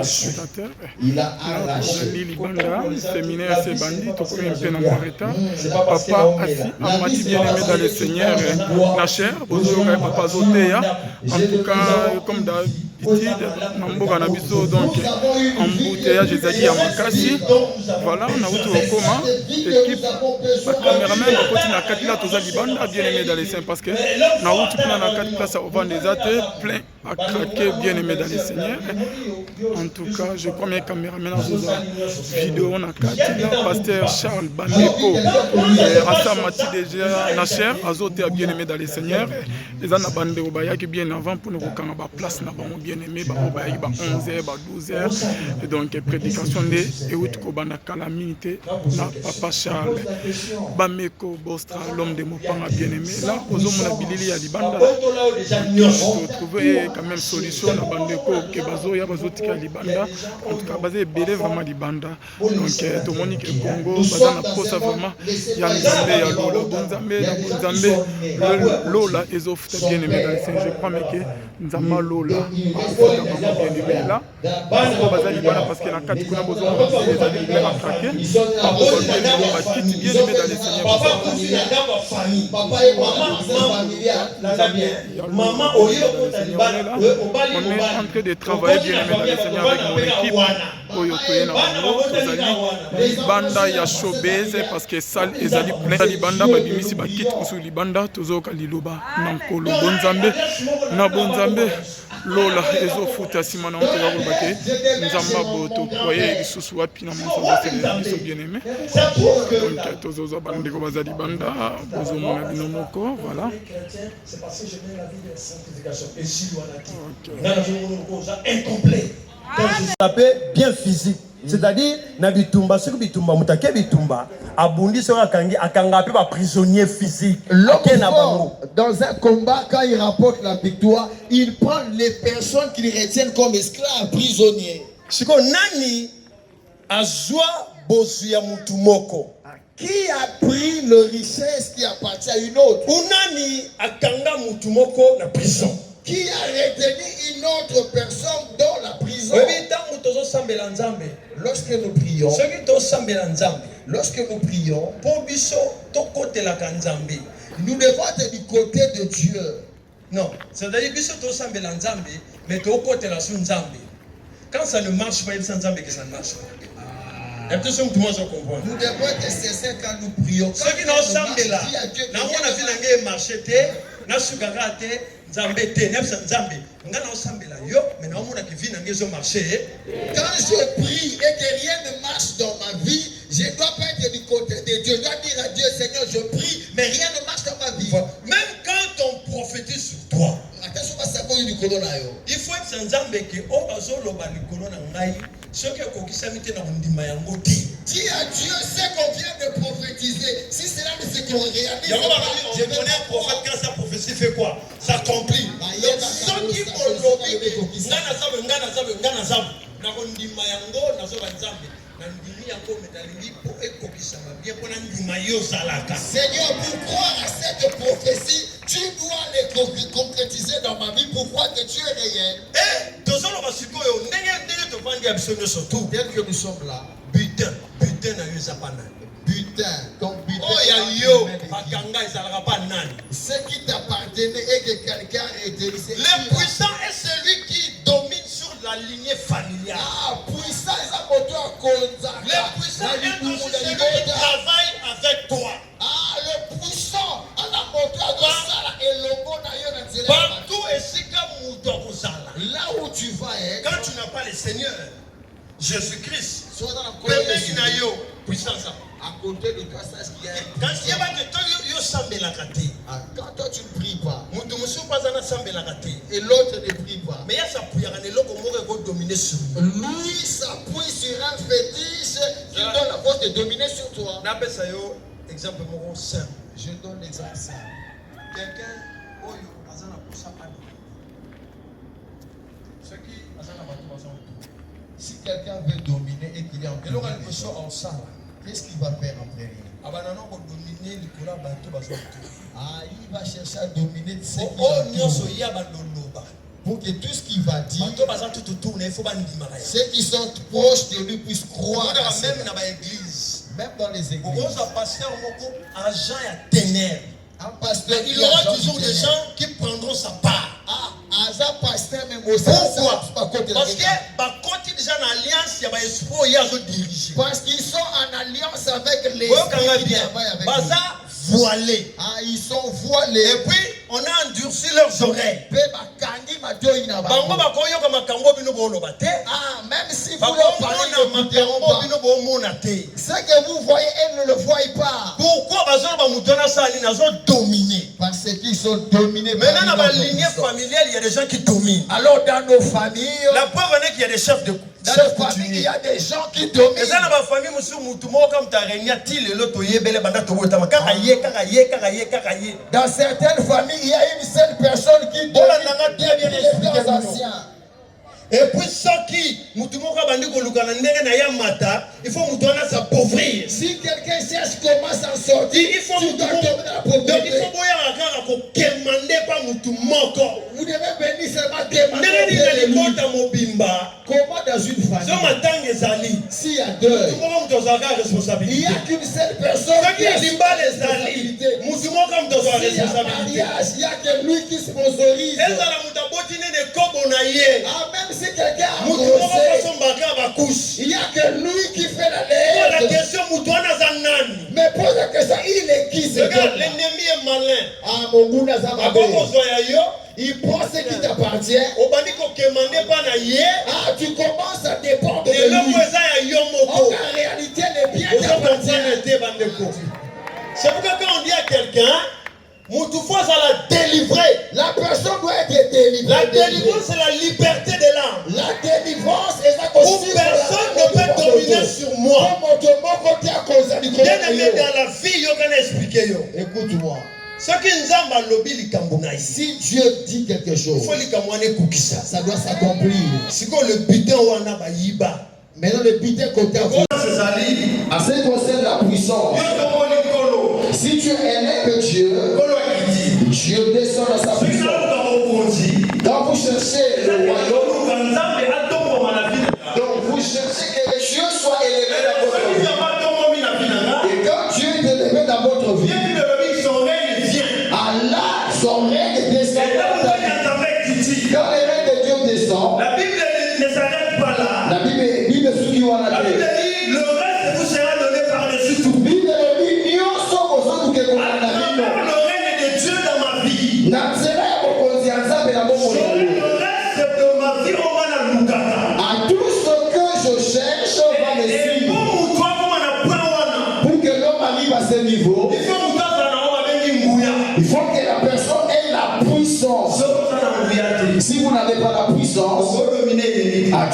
téléspectateurs. Nazali libanda, séminaire c'est bandit, tokomi un peu na Mareta. Papa Amati bien-aimé dans le Seigneur, Nacher, Bozoka Papa Zoteya. En tout cas, comme d'habitude, Namboka Nabiso, donc embouteillage ezali ya makasi. Voilà, on a eu tout au coma. Équipe, caméraman, on continue à 4 là, tous les libanda, bien-aimé dans les Seigneurs, parce que on a eu tout plein à 4 places au vent des athées, plein à craquer, bien-aimé dans les Seigneurs. En tout cas, je crois mes caméramans dans vidéo, on a 4 là, pasteur Charles Bandeko, Rasta Mati déjà, Nacher, Azote a bien-aimé dans les Seigneurs. Les ana bande au baya qui bien avant pour nous quand ba place na ba bien-aimé, ba au baya ba 11h, ba 12h. Et donc prédication de Eut Kobana calamité na Papa Charles Bameko Bostra l'homme de Mopanga bien-aimé. Là, aux hommes la bilili ya libanda. On trouver quand même solution na bandeko que bazo ya bazotika libanda. En tout cas, basé belé vraiment libanda. Donc tout monde qui Congo, baza na posa vraiment ya Nzambe ya Lola, Bonzambe na Bonzambe Lola ezofuta bien-aimé dans le Seigneur. Je crois que Nzamba Lola akofuta vraiment bien-aimé là. Baza libanda parce que na kati kuna bozo les amis plein à craquer. Bien-aimé dans le Seigneur. Papa et maman, on est en train de travailler bien-aimé dans le Seigneur avec mon équipe. Libanda ya showbiz parce que salle ezali plein libanda babimisi ba kit kusu libanda tozoka liloba nankolo bonzambe Lola ezofuta simana on va bake nzamba boto koye lisusu wapi na monso bien-aimé donc tozozo bandeko bazali banda bozo mona bino moko voilà c'est parce que je mets la vie de sanctification et si incomplet quand je tapais bien physique, c'est-à-dire na bitumba sur bitumba mutake bitumba abundi sur akangi akanga pe ba prisonnier physique. Dans un combat quand il rapporte la victoire, il prend les personnes qu'il retient comme esclaves, prisonniers. Siko nani azwa bosu ya mutumoko? Qui a pris le richesse qui appartient à une autre? Unani akanga mutumoko na prison? Qui a retenu une autre personne dans la prison? Lorsque nous prions, nous devons être du côté de Dieu. Non, c'est-à-dire mais quand ça ne marche pas, il ça ne marche pas. Nous devons être sincères quand nous prions. Nzambe te nepsa nzambe ngana osambela yo mais na omona que vie na ngezo marcher. Quand je prie et que rien ne marche dans ma vie, je dois pas être du côté de Dieu. Je dois dire à Dieu, Seigneur, je prie, mais rien ne marche dans ma vie. Même quand on prophétise sur toi, il faut être nzambe que o bazoloba likolo na ngai soki okokisami te na ndima yango te. Dis à Dieu ce qu'on vient de prophétiser. Si cela ne se réalise pas, je connais un prophète quand sa prophétie fait quoi? Ça accomplit. Donc ceux qui ont lobby ngana zabe na ndima yango na zoba nzambe na ndimi yango medalingi po ekokisama bien pona ndima yo zalaka. Seigneur, pour croire à cette prophétie, tu dois les concrétiser dans ma vie pour croire que tu es réel. Et tozolo basiko yo ndenge to vandi absolument surtout dès que nous sommes là. Butin na yuzapana. Butin, ton butin. Oh ya yo, bakanga ezalaka pas nani. Ce qui t'appartenait et que quelqu'un a été. Le puissant est celui qui domine sur la lignée familiale. Ah, puissant est un moteur konza. Le puissant est aussi celui qui travaille avec toi. Ah, le puissant a la moteur de Sala et le bon ailleurs. Partout et si comme Moudoko Sala. Là où tu vas être. Quand tu n'as pas le Seigneur, Jésus-Christ, puissance. À côté de toi, ça qu'il y a. Quand toi tu ne pries pas, et l'autre ne prie pas, mais lui s'appuie sur un fétiche qui donne la force de dominer sur toi. Exemple simple. Je donne l'exemple simple. Quelqu'un si quelqu'un veut dominer et qu'il est en qu'est-ce qu'il va faire après lui? Ah, il va chercher à dominer ceux qui pour que tout ce qu'il va dire, Bato baza tout autour, il faut bandima. ceux qui sont proches de lui puissent croire à cela. Même dans l'église. Même dans les églises. Pourquoi un pasteur moko agent ya ténèbres. Un pasteur, Il y aura toujours des gens qui prendront sa part. Un pasteur même aussi. Pourquoi? Parce que bakoti déjà en alliance, il y a des espoirs, il y a des dirigeants. Parce qu'ils sont en alliance avec les Baza voilés. ils sont voilés. Et puis on a endurci leurs oreilles. Bango bakoyoka makambo bino boloba te. Même si vous leur parlez, ce que vous voyez, elles ne le voient pas. Pourquoi bazolo ba mutona sali nazo dominer? Parce qu'ils sont dominés. Maintenant dans la lignée familiale, il y a des gens qui dominent. Alors dans nos familles, la preuve est qu'il y a des chefs de dans nos familles, il y a des gens qui dominent. Et ça dans ma famille, monsieur Moutumo comme ta réunion til et l'autre yebele banda to bota karaye. Dans certaines familles, il y a une seule personne qui domine les anciens. Et puis ceux qui Moutumo bandi ko lukana ndenge na ya mata, il faut Moutona s'appauvrir. Si quelqu'un cherche comment s'en sortir, il faut Moutumo. Donc il faut boya akara ko kemande pas Moutumoko. Vous devez venir seulement demander. Comment dans une famille, s'il y a deux, il n'y a qu'une seule personne qui a responsabilité. S'il y a mariage, il n'y a que lui qui sponsorise. Même si quelqu'un a grossé, il n'y a que lui qui fait la lettre. Mais pose la question, il est qui ce gars? L'ennemi est malin. Il prend ce qui t'appartient. Tu commences à dépendre de lui. En réalité, les biens t'appartiennent. C'est pourquoi quand on dit à quelqu'un, Moutoufois à la délivrer. La personne doit être délivrée. La délivrance, c'est la liberté de l'âme. La délivrance est la où personne ne peut dominer sur moi. Bien aimé dans la vie, écoute-moi. Ce qui nous a lobby l'ikambuna si Dieu dit quelque chose, il faut l'ikambouane kukisa. Ça doit s'accomplir. Si quoi le butin wana ba yiba. Maintenant le butin côté à vous. À ce qui concerne la puissance. Si tu es aimé que Dieu, Dieu descend dans sa puissance. Quand vous cherchez le royaume, donc vous cherchez que Dieu soit élevé dans votre vie. Et quand Dieu est élevé dans votre vie, Allah, son règne descend. Quand le règne de Dieu descend, la Bible ne s'arrête pas là. La Bible est ce qui va la Bible dit le reste vous sera donné par-dessus tout. Le règne de Dieu dans ma vie. Le reste de ma vie, on va la lukata. À tout ce que je cherche, on va me suivre. Pour que l'homme arrive à ce niveau, il faut que la personne ait la puissance. Si vous n'avez pas la puissance,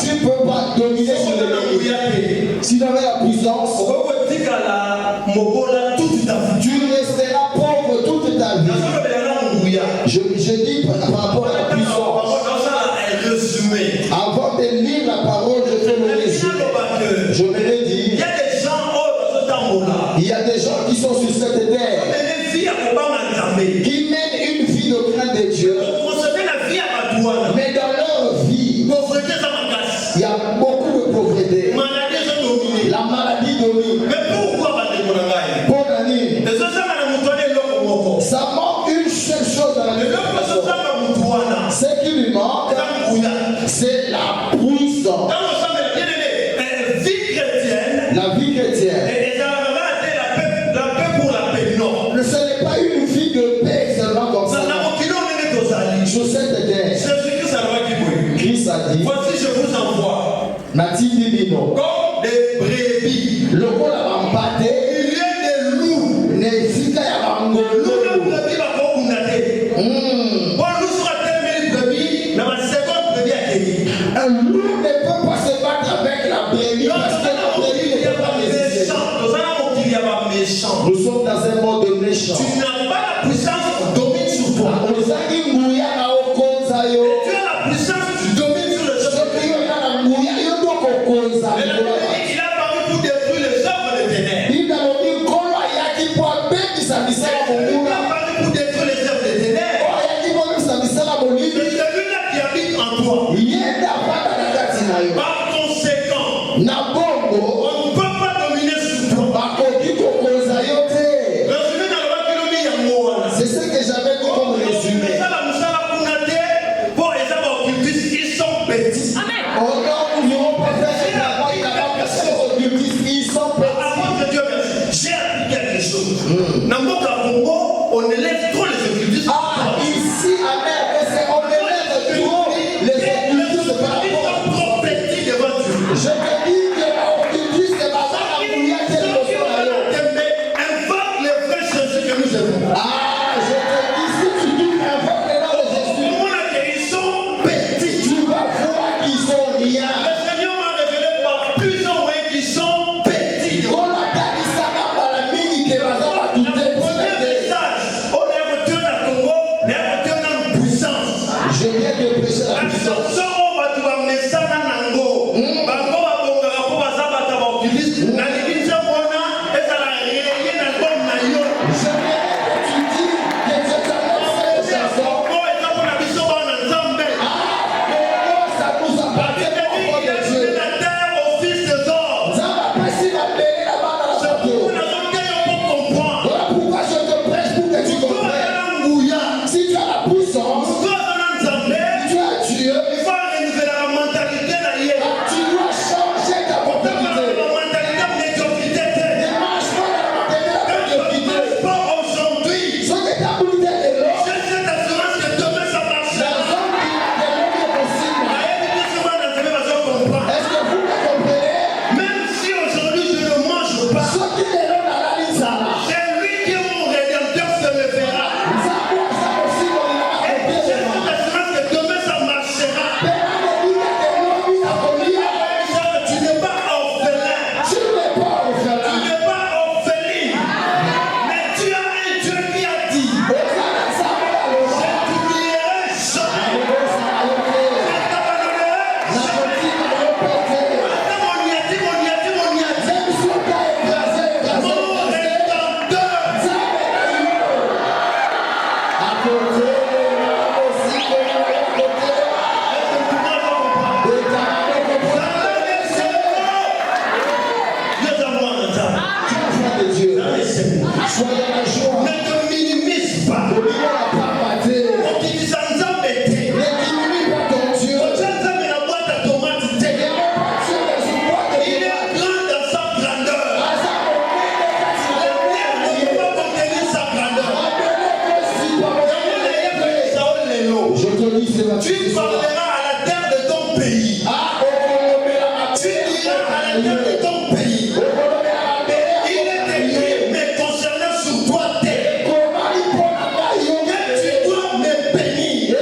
tu ne peux pas dominer sur l'ennemi. Si tu avais la puissance, tu resteras pauvre toute ta vie. Je dis par rapport à la puissance. Avant de lire la parole, je fais le résumé. Je me l'ai dit. Il y a des gens qui sont sur cette terre qui mènent une vie de crainte de Dieu. Mais dans leur vie, il y a beaucoup de pauvreté. La maladie domine. Mais pourquoi Pour gagner, ça manque une seule chose dans la vie. Ce qui lui manque, c'est la puissance. La vie chrétienne. Ce n'est pas une vie de paix seulement comme ça. Sur cette terre, Christ a dit, voici je vous envoie comme des brebis. Le rôle à m'empâter, il y a des loups. N'hésite à m'engolo. Un loup ne peut pas se battre avec la brebis parce que la brebis ne peut pas résister. Nous sommes dans un monde méchant. Tu n'as pas la puissance, domine sur toi. Tu as la puissance, tu domines sur les choses. Il a paru pour détruire les œuvres des ténèbres. ce que j'avais dit comme résumé. Ils sont petits. Oh non, nous n'irons pas faire ce travail là-bas parce que les occultistes, ils sont petits. Avant que Dieu merci, j'ai appris quelque chose. Dans mon Congo, on élève trop les occultistes. Ah, ici à RDC, on élève trop les occultistes par Ils rapport. sont trop petits devant Dieu. Je te dis que l'occultisme, c'est pas ça, la mouillade, c'est le Invoque les vrais Jésus que nous aimons. Ah, je te dis, si tu dis invoque les noms de Jésus, Ils sont petits. tu vas voir qu'ils sont rien. Le Seigneur m'a révélé par plusieurs moyens qu'ils sont petits. On a dit ça dans la mini qui va dans tout Le premier message, on est retourné à Congo, on est retourné en puissance. Je viens de prêcher la puissance. Tu parleras à la terre de ton pays. Tu diras à la terre de ton pays. Il est écrit, mais concernant sur toi, terre, que tu dois me bénir.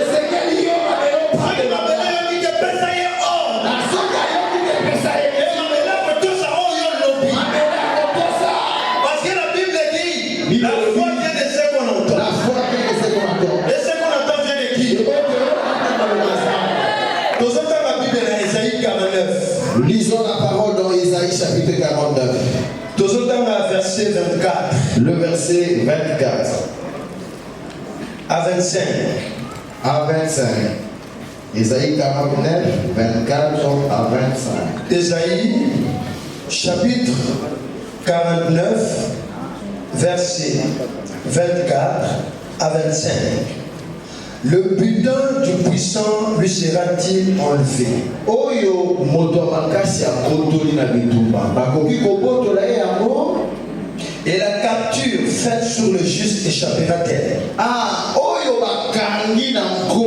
Parce que la Bible dit, la foi vient de ce qu'on entend. Et ce qu'on entend vient de qui? Lisons la parole dans Isaïe chapitre 49. Verset 24 Le verset 24 à 25. à 25. Isaïe 49, 24 à 25. Isaïe chapitre 49, verset 24 à 25. Le butin du puissant lui sera-t-il enlevé? Oyo moto makasi akotoli na bitumba bakoki kobotola ye yango. Et la capture faite sur le juste échappera-t-elle? Ah, oyo bakangi na nko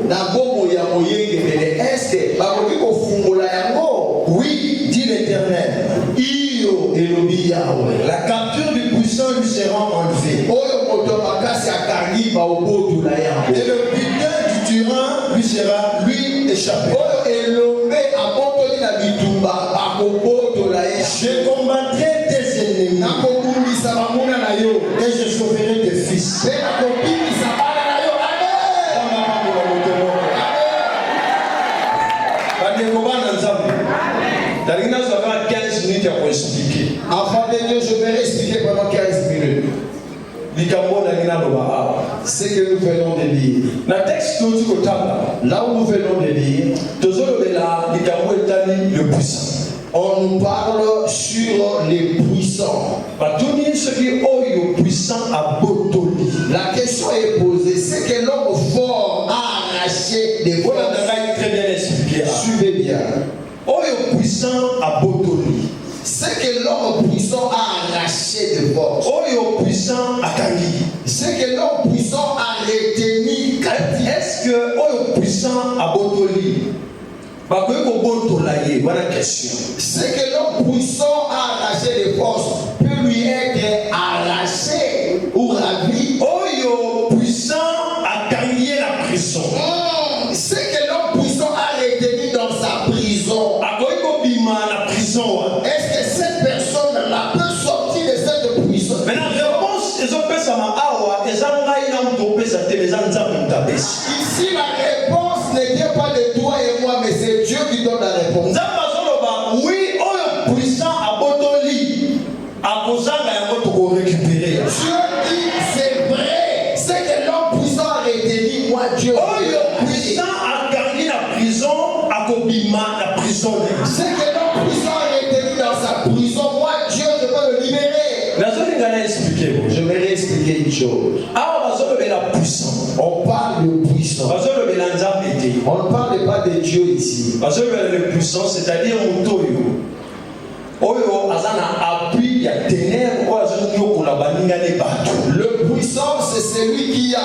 na bomo ya moyengebele, est-ce bakoki kofungola yango? Oui, dit l'Éternel. Iyo elobi Yahweh. La capture du puissant lui sera enlevée. Oyo moto makasi akangi baobotola yango. Et le butin du tyran lui sera lui échappé. Oyo elombe abotoli na bitumba bakobotola ye. Je combattrai tes ennemis Nakobundisa bamuna na yo. et je sauverai tes fils. Mpe nakobimisa bana na yo. Enfant de Dieu, je vais expliquer pendant 15 minutes ce que nous venons de lire. Là où nous venons de lire, le puissant. on nous parle sur les puissants. Ce qui est puissant à Botoli. La question est posée, c'est que l'homme fort a arraché des forces. Très bien expliqué. Suivez bien. Oyo puissant à Botoli. C'est que l'homme puissant a arraché des forces. Oyo puissant à Tangi. C'est que l'homme puissant a retenu. Est-ce que Oyo puissant à Botoli? Voilà la question. C'est que l'homme puissant a arraché des forces peut lui être arraché ou ravi. Oyo puissant a gagné la prison. C'est que l'homme puissant a retenu dans sa prison. La prison. Est-ce que cette personne-là peut sortir de cette prison? Maintenant, réponse, ici, la réponse n'est pas de toi et moi, mais c'est Dieu qui donne la réponse. Oui, Oyo puissant à Botoli, à Kozanga, il récupérer. Dieu dit, c'est vrai. C'est que l'homme puissant a retenu, moi, Dieu. Oyo puissant a gagné la prison, à Kobima, la prison. C'est que l'homme puissant a retenu dans sa prison, moi, Dieu, je peux le libérer. Je vais réexpliquer une chose. La puissance. On parle de puissance. On ne parle pas de Dieu ici. Le puissant, c'est-à-dire Mutoyo. Oyo azana appui ya ténèbres le puissant, c'est celui qui a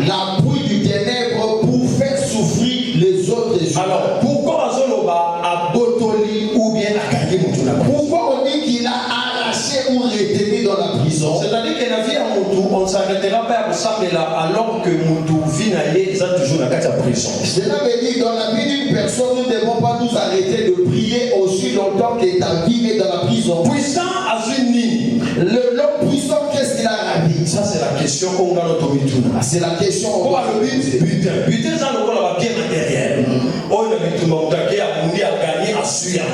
l'appui du ténèbre pour faire souffrir les autres humains. Alors, pourquoi Azoloba a Botoli ou bien a gagné Mutuna? Pourquoi on dit qu'il a arraché ou retenu dans la prison? C'est-à-dire que la vie à Moutou, on ne s'arrêtera pas à ressembler là alors que Moutou vit naïe, ils ont toujours la prison. Cela veut dire dans la vie d'une personne, nous ne devons pas nous arrêter de prier aussi longtemps que ta vie est dans la prison. Puissant à Zuni. L'homme puissant, qu'est-ce qu'il a ravi? Ça, c'est la question qu'on a notre Mituna. C'est la question. Pourquoi le but? Butin, ça, le rôle bien matériel. On a Mituna, on a gagné à suivre.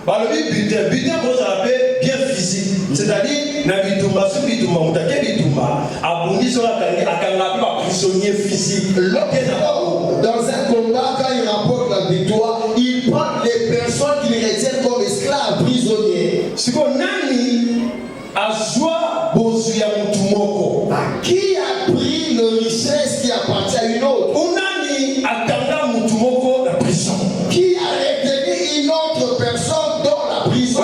Le but, butin, vous avez bien physique. C'est-à-dire, na bitumba, sur bitumba, on a gagné bitumba. Abundi sur la gagné, à Kanga, pas prisonnier physique. Dans un combat, quand il rapporte la victoire, il prend les personnes qu'il retient comme esclaves, prisonniers. Ce qu'on a mis à joie, Bozuya Moutumoko. Qui a pris le richesse qui appartient à une autre? On a mis à Kanga Moutumoko la prison. Qui a retenu une autre personne dans la prison?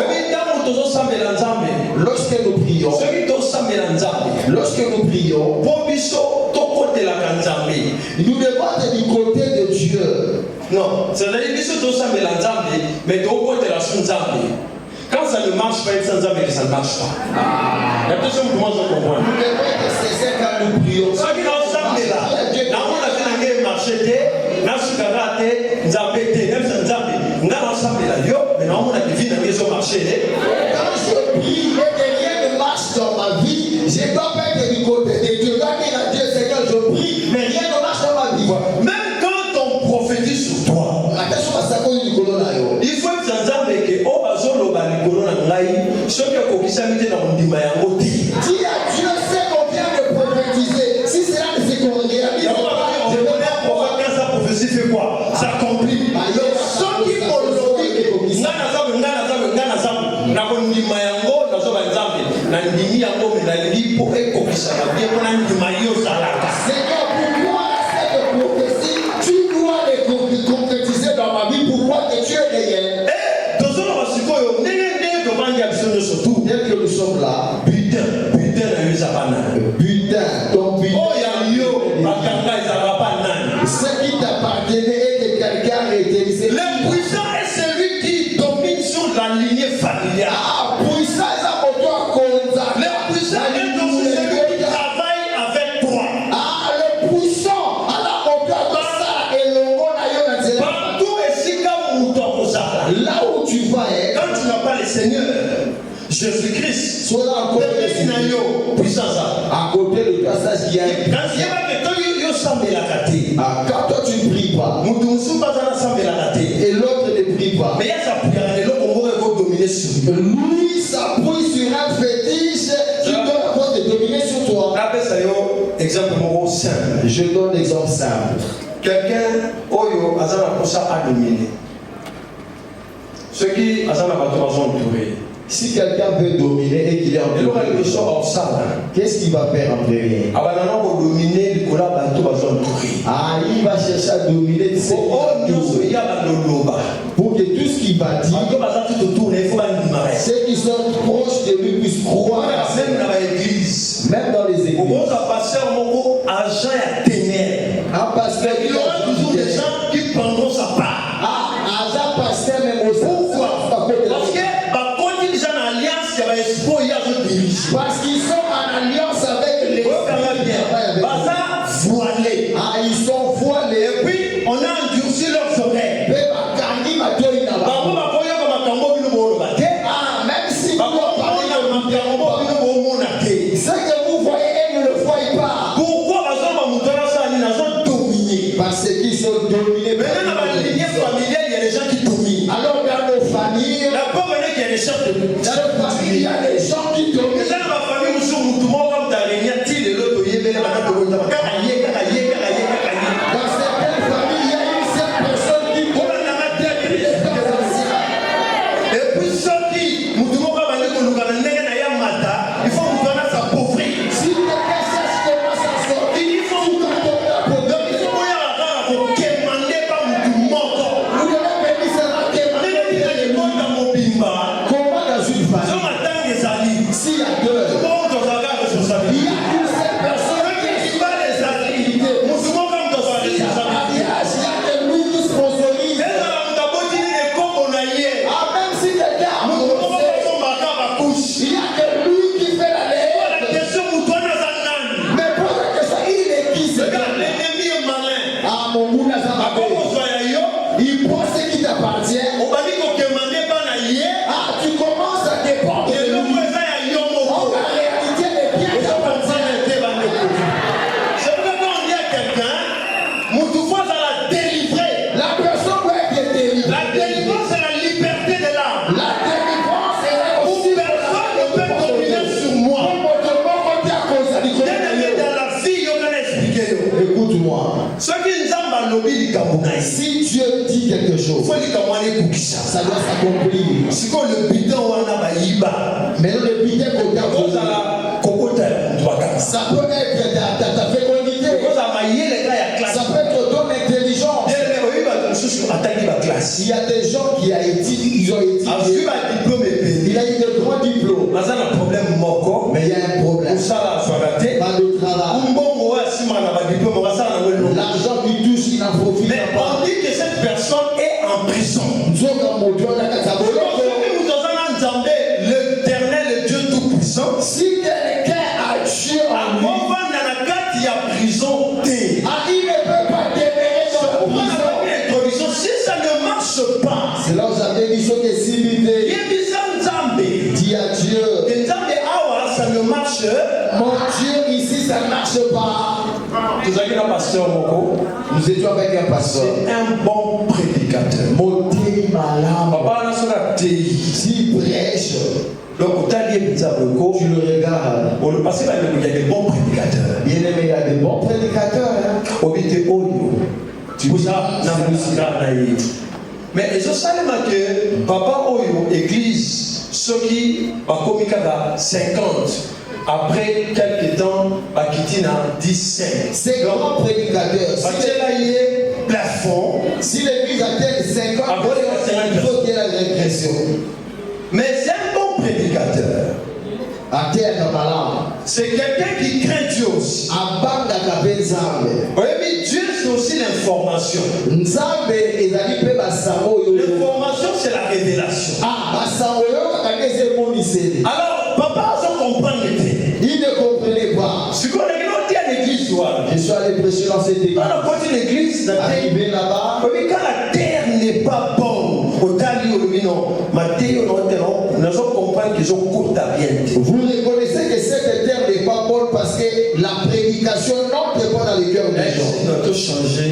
Lorsque nous prions, nous devons être du côté de Dieu. Non, c'est-à-dire que mais de côté de la Sunzambi. Quand ça ne marche pas, ça ne marche pas. La personne commence à comprendre. Nous devons être sincères quand nous prions. Ce qui nous semble là, dans mon avis, on a marché, on a sukarate, on a pété, on a ensemble là, mais non, on a vu dans les marché. Quand je prie et que rien ne marche dans ma vie, je ne dois pas être du côté de Dieu. Quand il a Dieu, Seigneur, je prie, mais rien ne marche dans ma vie. Même quand on prophétise sur toi, il faut que tu aies que oh bazolo balikolo na ngai soki okokisami te na ndima yango te. Dis à Dieu, c'est qu'on vient de prophétiser. Si cela ne se réalise pas, je connais un prophète quand sa prophétie fait quoi? Ça accomplit. Soki kolobi ngana zabu na ndima yango na zo banzambe na ndimi yango me na lipo ekokisama bien na ndima yo salaka. Seigneur, pourquoi cette prophétie tu dois les concrétiser dans ma vie? Pourquoi que tu es réel? Dès que nous sommes là, butin, ton butin, ce qui t'appartenait et que quelqu'un a été laissé. Le puissant est celui qui domine sur la lignée familiale. Ah, puissant est à toi, le puissant est celui qui travaille avec toi. Ah, le puissant, alors on doit ça et le monde ailleurs. Partout et si comme nous t'en là où tu vas, quand tu n'as pas le Seigneur Jésus-Christ, sois là encore puissance à côté de toi, ça qui est. Quand toi tu ne pries pas, et l'autre ne prie pas, lui s'appuie sur un fétiche qui donne la force de dominer sur toi. Exemple simple. Je donne l'exemple simple. Quelqu'un oyo azana kosa a dominer. Ceux qui azana bato bazon entouré. Si quelqu'un veut dominer et qu'il est en qu'est-ce qu'il va faire en premier? Ah, il va chercher à dominer pour que tout ce qu'il va dire, ceux qui sont proches de lui puissent croire. Même dans les églises. Un pasteur, il y aura toujours des gens qui prendront sa part. Pasteur même aussi. Pourquoi? Parce qu'ils sont en alliance avec les ils sont voilés. Et puis on a endurci leurs oreilles. Même si ce que vous voyez, elles ne le voient pas. Pourquoi? Parce qu'ils sont dominés. Maintenant, dans la lignée familiale, il y a des gens qui dominent. Alors dans nos familles, la pauvre il y a des chefs de dans nos familles, il y a des gens qui dominent. Dans ma famille, nous sommes tout le monde comme dans les liens, il est l'autre, il est là, dans certaines familles, il y a une seule personne qui dominent. Et puis ceux qui nous devons pas aller pour nous gagner, il faut nous donner sa pauvreté. Si quelqu'un cherche comment s'en sortir, il faut nous donner la pauvreté. Il faut demander pas nous mort. Vous devez venir seulement demander comment dans une famille. S'il y a deux, il y a une seule personne qui est responsabilité. Il y a que lui qui sponsorise. Même si quelqu'un a commencé, il y a que lui qui fait la lettre. Mais pour la question, il est qui ce gars? Mon Mouna Zamabé. Il pense ce qui t'appartient. Tu commences à dépendre de lui. En réalité, les biens t'appartiennent. C'est pourquoi quand on dit à quelqu'un, la personne doit être délivrée. La délivrance, c'est la liberté de l'âme. La délivrance est là aussi. Personne ne peut dominer sur moi. Dans la vie, on a expliqué. Écoute-moi. Ce qui nous a lobby du Cameroun. Si Dieu dit quelque chose, Ça doit s'accomplir. Mais le bidet ça peut être ta fécondité. Ça peut être ton intelligence. Il y a des gens qui ont étudié. Il a eu de grands diplômes. Mais il y a un problème. Pas de travail. L'argent qui touche, il en profite. Mais on dit que cette personne est en prison. L'éternel, le Dieu tout-puissant. Si quelqu'un a Dieu en lui, il y a prison. il ne peut pas demeurer dans la prison. Si ça ne marche pas, c'est là où j'avais dit que si dis à Dieu, ça ne marche. Mon Dieu, ici ça ne marche pas. Nous étions avec un pasteur. C'est un bon prédicateur. S'il prêche, tu le regardes. Parce qu'il y a des bons prédicateurs. Bien aimé, il y a des bons prédicateurs. Mais je savais que papa Oyo, église, ceux qui ont 50. Après quelques temps, Bakitina 17. Ces grands prédicateurs, si l'église atteint 50, il faut qu'il y ait la régression. Mais c'est un bon prédicateur. C'est quelqu'un qui craint Dieu aussi. Oui, mais Dieu c'est aussi l'information. L'information c'est la révélation. Alors, papa, je comprends le thème. Il ne comprenait pas. Ce qu'on a dit à l'église, je suis allé prêcher dans cette église. Alors, quand l'église arrivé là-bas, quand la terre n'est pas bonne, vous reconnaissez que cette terre n'est pas bonne parce que la prédication n'entre pas dans les cœurs des gens. On doit changer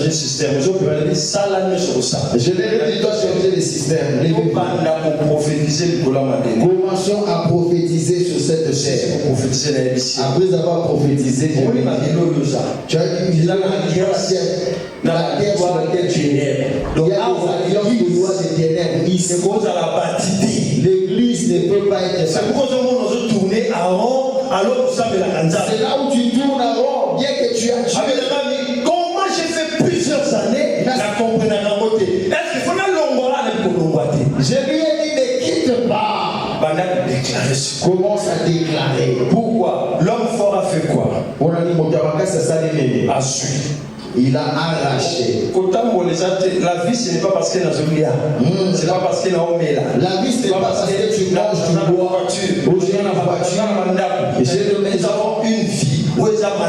le système. Je vais dire ça là, je dois changer le système. Commençons à prophétiser sur cette terre. Après avoir prophétisé, tu as dit la terre sur laquelle tu es. Donc, il y a des alliances de lois des ténèbres. L'église ne peut pas être C'est ça. pourquoi nous avons tourné à rond, alors nous sommes la Kanza. C'est là où tu tournes en rond, bien que tu as tué. Comment j'ai fait plusieurs années, la comprendre à côté. Est-ce qu'il faut la longue pour l'ombrate? Je lui ai dit ne quitte pas. Commence à déclarer. Pourquoi? L'homme fort a fait quoi? On a dit Motabaka, c'est ça les mémés. A su. Il a arraché. La vie, ce n'est pas parce qu'elle a Zolia. Ce n'est pas parce qu'elle a Omela. La vie, ce n'est pas parce que tu manges, tu bois. Aujourd'hui, on a la voiture. Nous avons une vie. Nous avons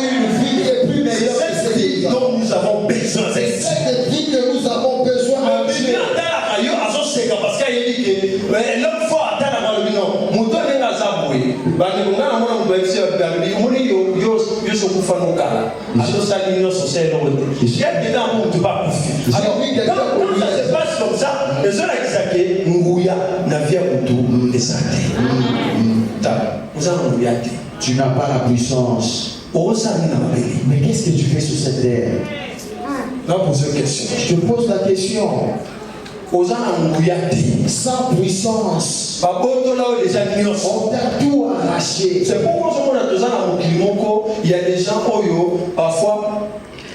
une vie qui est plus meilleure que cette vie dont nous avons besoin. C'est cette vie que nous avons besoin de Dieu. Parce qu'il a dit que l'homme fort attend avant le bilan. Mouton n'est pas zaboué. Bandegongana mwana mbefsi abambi muri yo sokufa nokala. Alors ça l'union sociale est il y a des gens où tu vas kufi. Alors quand ça se passe comme ça, les gens qui s'appellent Nguya na via kutu de santé. Nous allons Nguya. Tu n'as pas la puissance. Mais qu'est-ce que tu fais sur cette terre? Je te pose la question. Sans puissance, on t'a tout arraché. C'est pourquoi il y a des gens qui parfois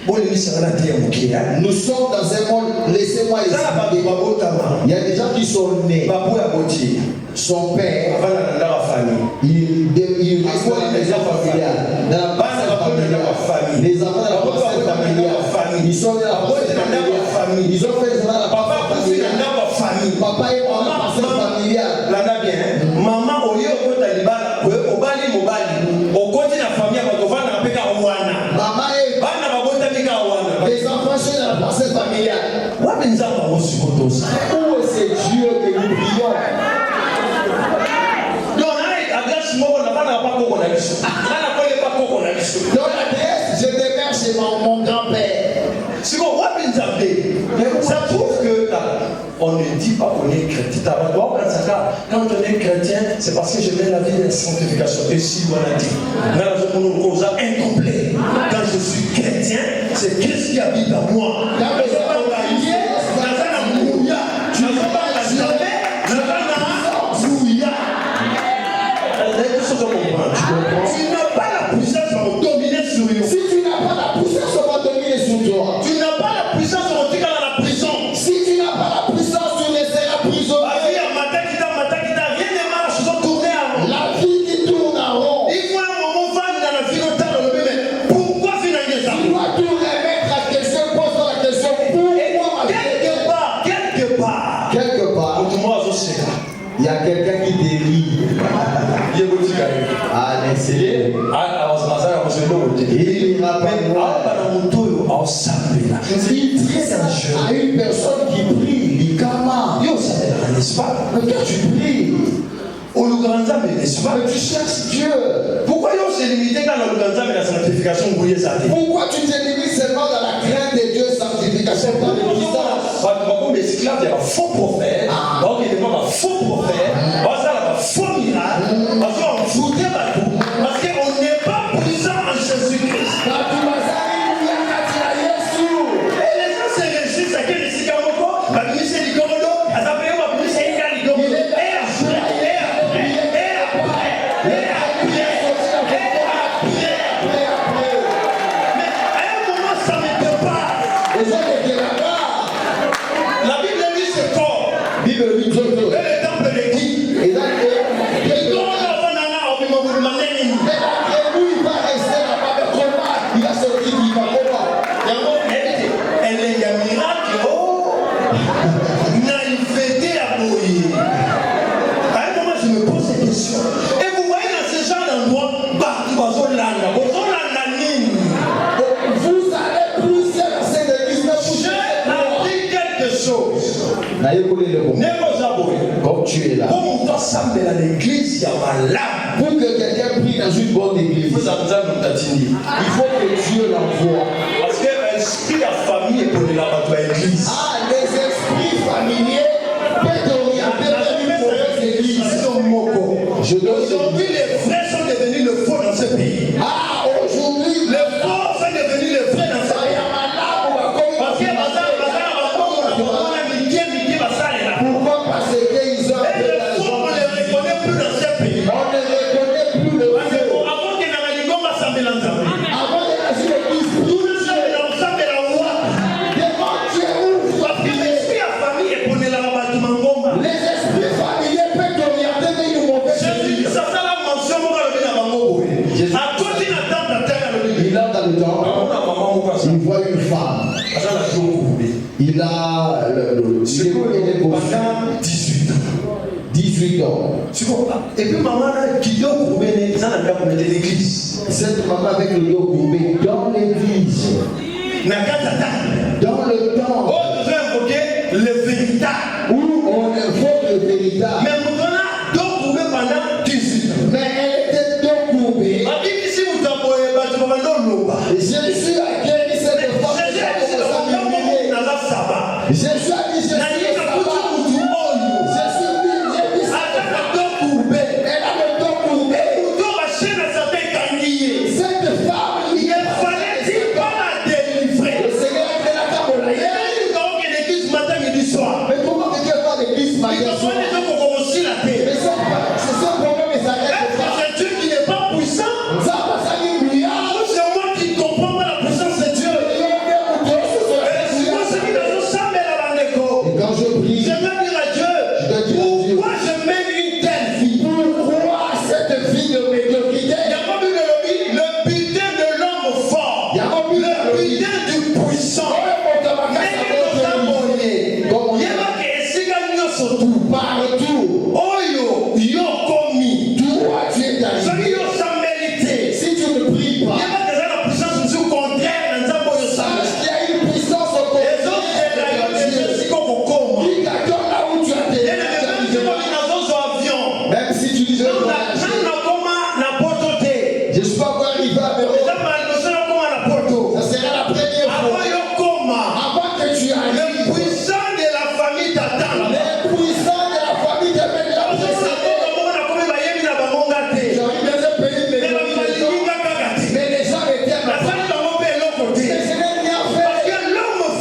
nous sommes dans un monde, laissez-moi expliquer. Il y a des gens qui sont nés. Son père, il reçoit les maisons familiales. Dans la parcelle familiale, les enfants de la parcelle familiale, ils sont dans la parcelle familiale. Ils ont fait ça dans la parcelle familiale. Papa et maman, la parcelle familiale. Maman, au lieu de Talibana, au Bali, au côté de la famille, au Vana, à Pékawana. Maman et les enfants sont dans la parcelle familiale. Où est ce Dieu que nous prions? Dans la déesse, je demeure chez mon grand-père. Ça prouve que on ne dit pas qu'on est chrétien. Quand on est chrétien, c'est parce que je mets la vie de la sanctification. Et si on a dit, on a incomplet. Quand je suis chrétien, c'est Christ qui habite en moi. Tu n'as pas la puissance pour dominer sur nous. Si tu n'as pas la puissance, on va dominer sur toi. Tu n'as pas la puissance pour entrer dans la prison. Si tu n'as pas la puissance, tu laisseras prisonnier. Rien ne marche, ils ont tourné à rond. La vie qui tourne en rond. Il faut un moment vendre dans la vie notable le bébé. Pourquoi financer ça? Tu dois tout remettre la question, pose la question. Pourquoi Quelque part, il y a quelqu'un qui dérive. Ah, c'est il n'ira pas moi. Il traite à une personne qui prie. N'est-ce pas? Mais quand tu pries, n'est-ce pas? mais tu cherches Dieu. Pourquoi on s'est limité quand on a la sanctification? Pourquoi tu t'es limité seulement dans la crainte de Dieu, sanctification? Comme esclave, il y a un faux prophète. Donc il n'y a pas un faux prophète. Il y a un faux miracle. Parce qu'on foutait partout. Parce qu'on n'est pas puissant en Jésus-Christ. Et les gens se réjouissent à quel Sikamoko, la ministre du Komodo, à sa période, la ministre du Komodo. Mais à un moment, ça ne me dépasse. La Bible dit c'est corps. Et le temple de qui? Comme tu es là. Pour que quelqu'un prie dans une bonne église, il faut que Dieu l'envoie. Parce que l'esprit de la famille est pour la église. Ah, les esprits familiers peuvent t'orienter vers une mauvaise église. Aujourd'hui, les vrais sont devenus le faux dans ce pays. Ah, aujourd'hui, les faux sont devenus les vrais dans ce pays. Parce que pourquoi? Parce qu'ils osambela nzambe. Avant de la l'église, Tunasambela osambela wa. devant Dieu ouvre Parce que l'esprit à famille est ponela babatu mangomba. les esprits familiers peuvent t'orienter vers une mauvaise Jésus ça ça la mention mo ka lobina bango. À côté na tante terre le Il a dans le temps, il voit une femme. Il a il est beau. 18 ans. 18 ans. Et puis maman a quitté l'église. Cette maman avec le dos courbé dans l'église, dans le temps Oh, nous avons invoqué le véritable. où on invoque le véritable. Mais nous avons donc coupé pendant 18 ans. Mais elle était dos courbée. On dit ici, vous avez Jésus a guéri cette femme. Jésus a dit, Jésus a dit, elle a le dos courbé. Cette femme, il le Seigneur a fait la table. Mais comment que Dieu va à l'église matin soir? Mais c'est son problème et ça reste pas. C'est Dieu qui n'est pas puissant. Ça va, ça y est, milliard. C'est moi qui ne comprends pas la puissance de Dieu. Et quand je prie, J'aimerais dire à Dieu, pourquoi je mène une telle vie? pourquoi cette vie de médiocrité? Il n'y a pas vu le butin de l'homme fort, Il y a pas vu le butin du puissant. Partout, Oyo, yo komi. toi tu es Ce arrivé. qui yo sans mériter. Si tu ne pries pas, Il n'y a pas déjà la puissance du contraire dans un boyo sans. sache qu'il y a une puissance au côté Les autres, c'est là, de c'est Dieu. ce qu'on compte. Qui t'attend là où tu as Et été. le même, c'est comme une agence avion. Même si tu dis je Donc, dois la nager. chambre comment la porte. Je ne suis pas encore arrivé à Les Véro. gens m'ont comment la porte. Ça sera la première Avant fois. yo comment. Avant que tu arrives, Le puissant de la famille t'attend là-bas. les puissants de la famille te mettent là où tu es. J'arrive dans un pays médiocre. Mais les gens étaient là. Mais je n'ai rien fait.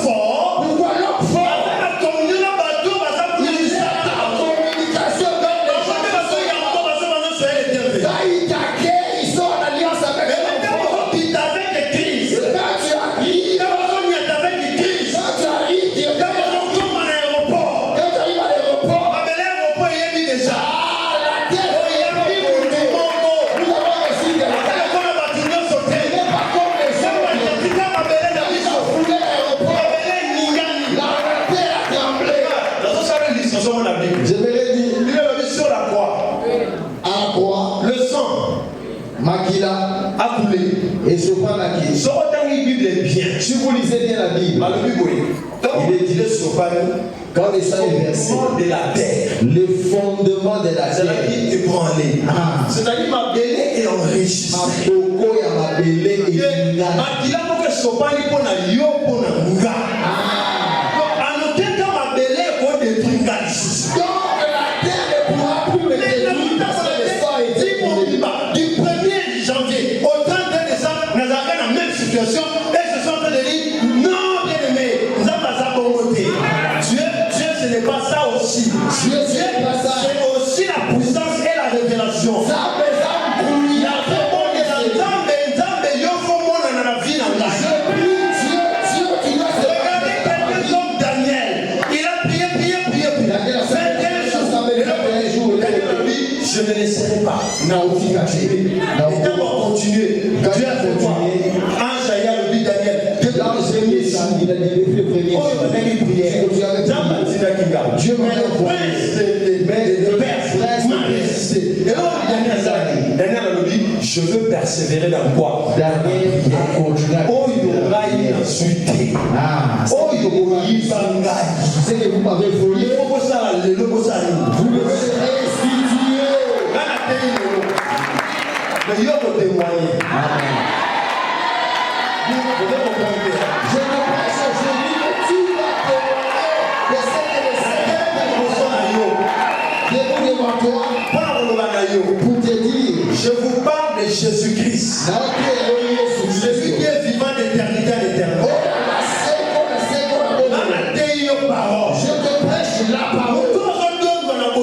Pourquoi l'homme fort? Il est en communication avec les gens. Là, il t'accueille, ils sont en alliance avec l'homme fort. Quand tu arrives, tu es quand tu arrives à l'aéroport, la terre est nous avons reçu de la terre. Il n'est pas comme les autres. Ils ont foulé l'aéroport. La terre a tremblé. Je vais le dire à la croix, Le sang Makila a coulé. et Sopanaki. Ce autant il Bible est bien. Si vous lisez bien la Bible, Il est dit le sopane. quand les saints versés, De la terre. le fondement de la terre, C'est-à-dire ébranlé. Ah. C'est-à-dire ma belle est enrichie. Maboko ya mabele et Lingana. makila moko esopani mpo na yo mpo na nga anotenga mabele ekodetringa lisusu Donc la terre ne pourra plus me détruire parce que le sang est détruit. du 1er janvier au 31 décembre nazalaka na même situation et je suis en train de dire non bien aimé nzambe aza bongo te Dieu ce n'est pas ça aussi Dieu, ce n'est pas ça. c'est aussi la puissance et la révélation Ça me semble brouillé. nzambe yo fo mona na vie na ngai Je prie Dieu, tu dois se regardez quelqu'un comme Daniel il a prié je ne laisserai pas. Et quand on va continuer, Dieu a fait quoi? Ange a le but Daniel. il a dit depuis le premier Oh, il a dit prière. Dieu m'a envoyé. Et là, Daniel a dit, je veux persévérer dans quoi? Daniel a continué. Oh, il y aura une suite. Oh, il y aura une bangage. C'est que vous m'avez volé. Vous Vous me serez restitué. Mais il y a un témoigner. Je ne prêche aujourd'hui que tu vas témoigner de ce que le Seigneur t'a début devant toi pour te dire Je vous parle de Jésus-Christ. Celui qui est vivant d'éternité à l'éternité. je te prêche la parole.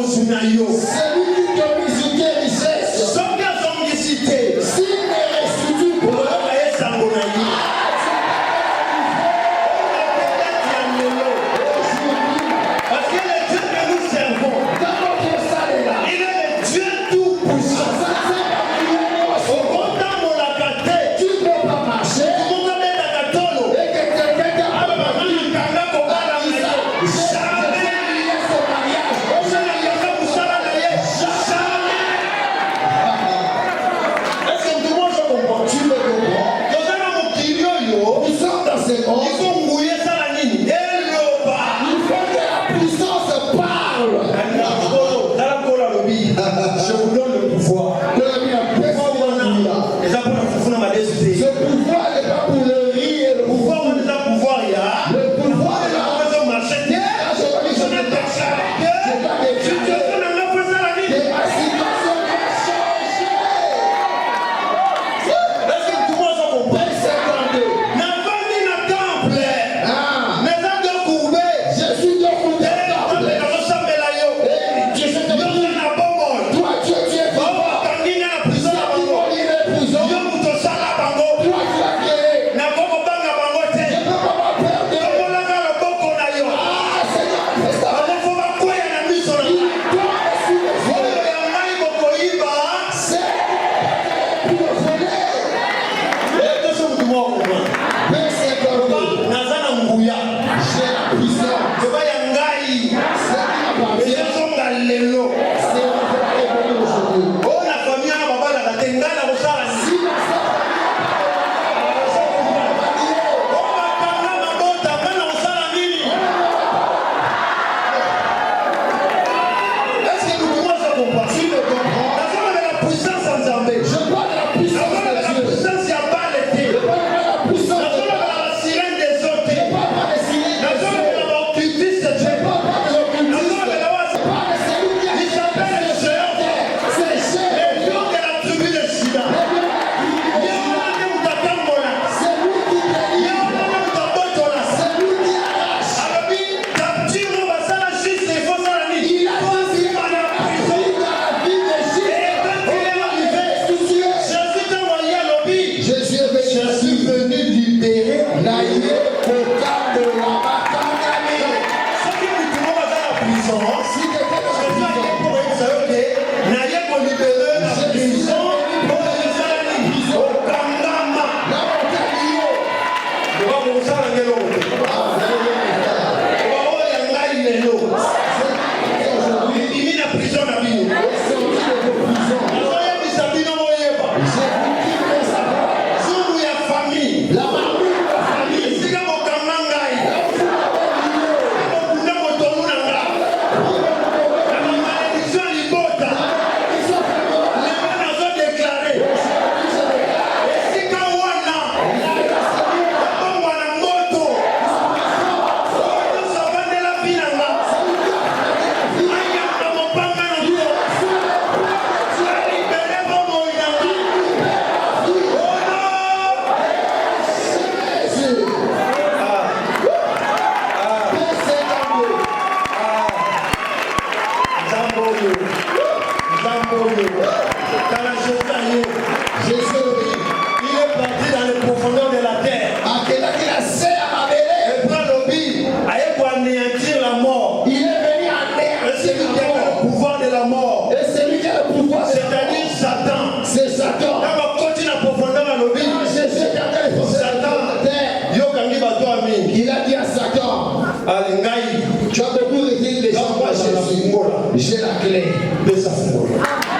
Celui qui te visite richesse, s'il ne restitue Tu as beaucoup été les gens à Jésus. J'ai la clé.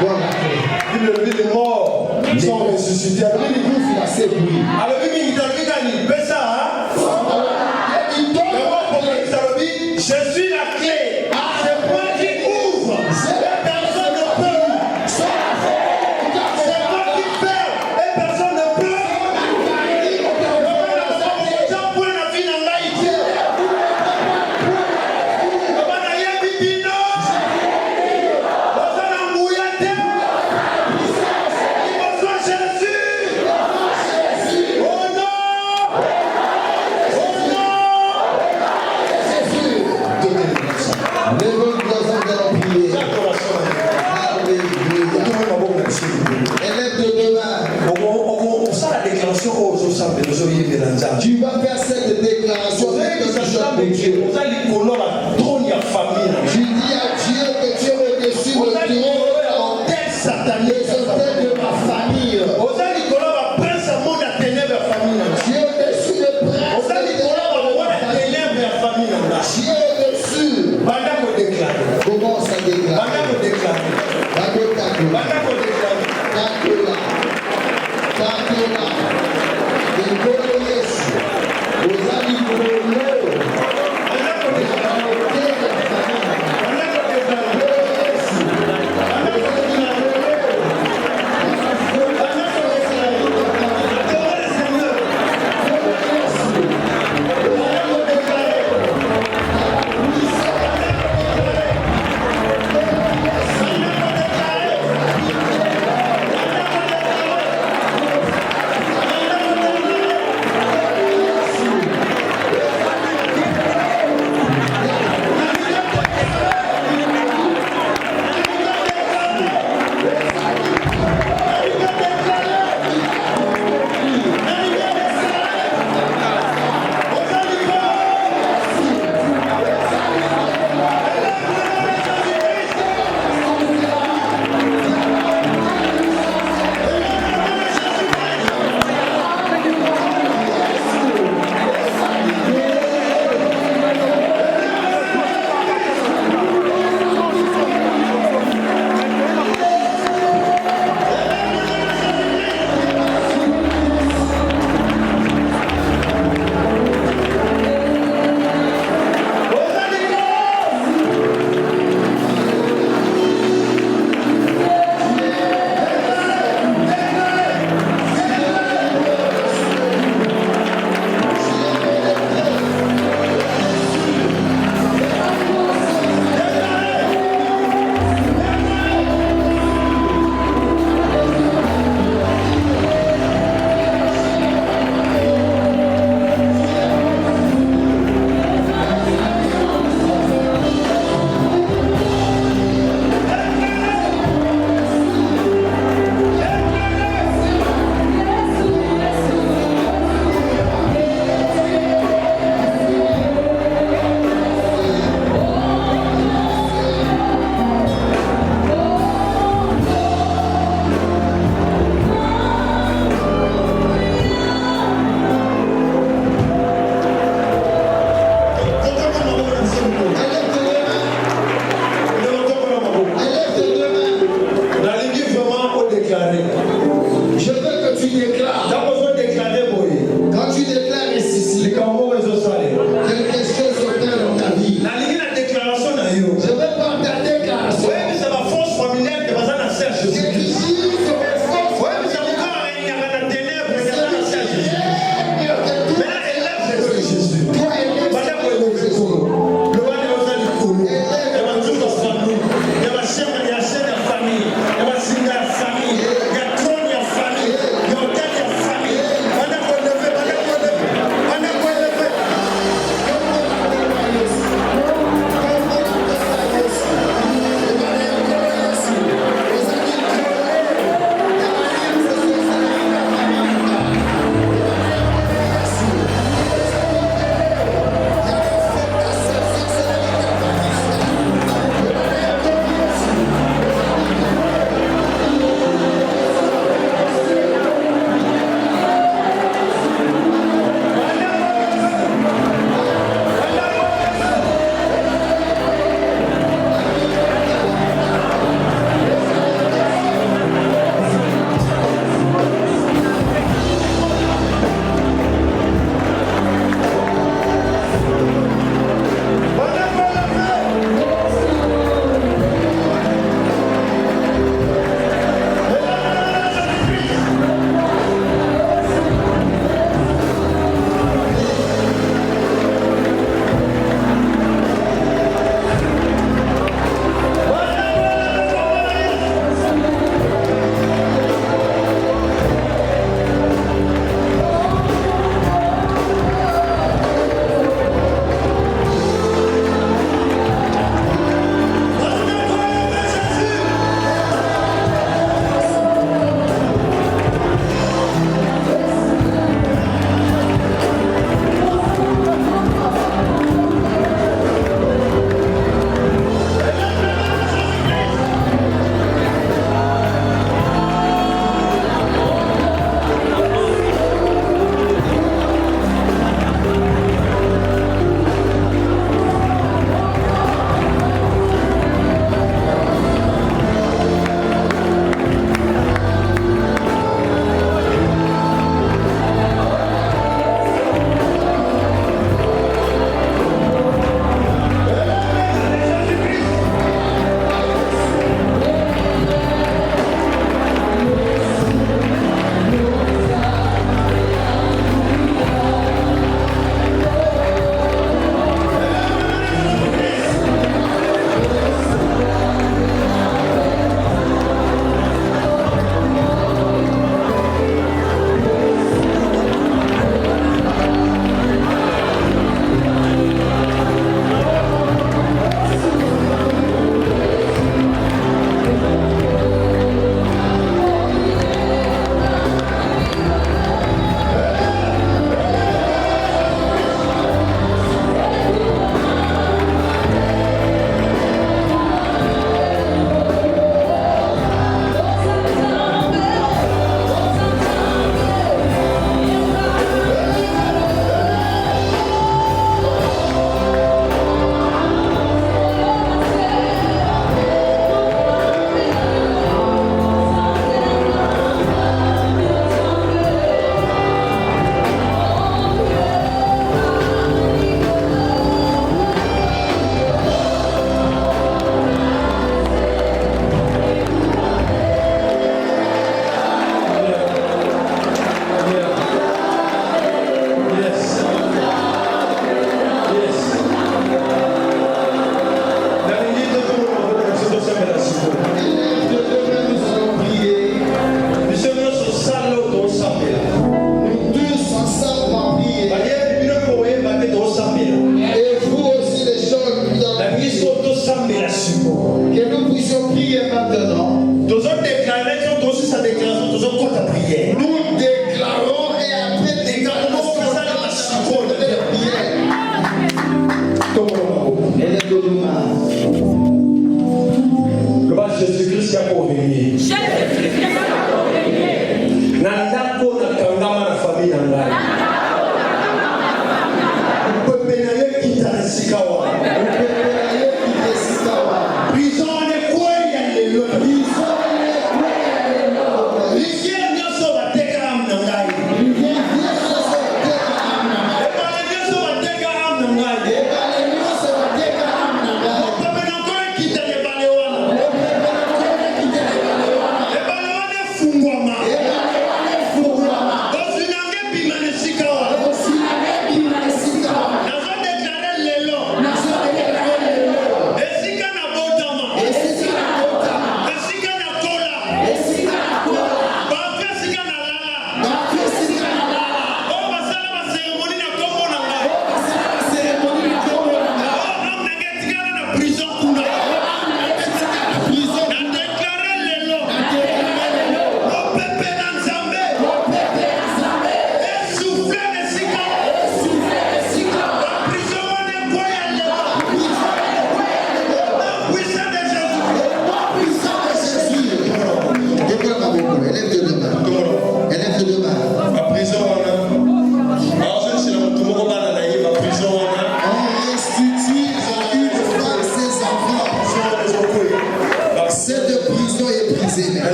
Voilà la clé. Les morts sont ressuscités. Il a ses bruits. Je suis la clé. C'est moi qui ouvre. Personne ne peut. C'est moi qui ferme. Et personne ne peut. Tu vas faire cette déclaration. Tu dis à Dieu que tu es au-dessus de de ma famille. Tu es au-dessus de prince Tu es au-dessus. Comment ça déclare? Yes.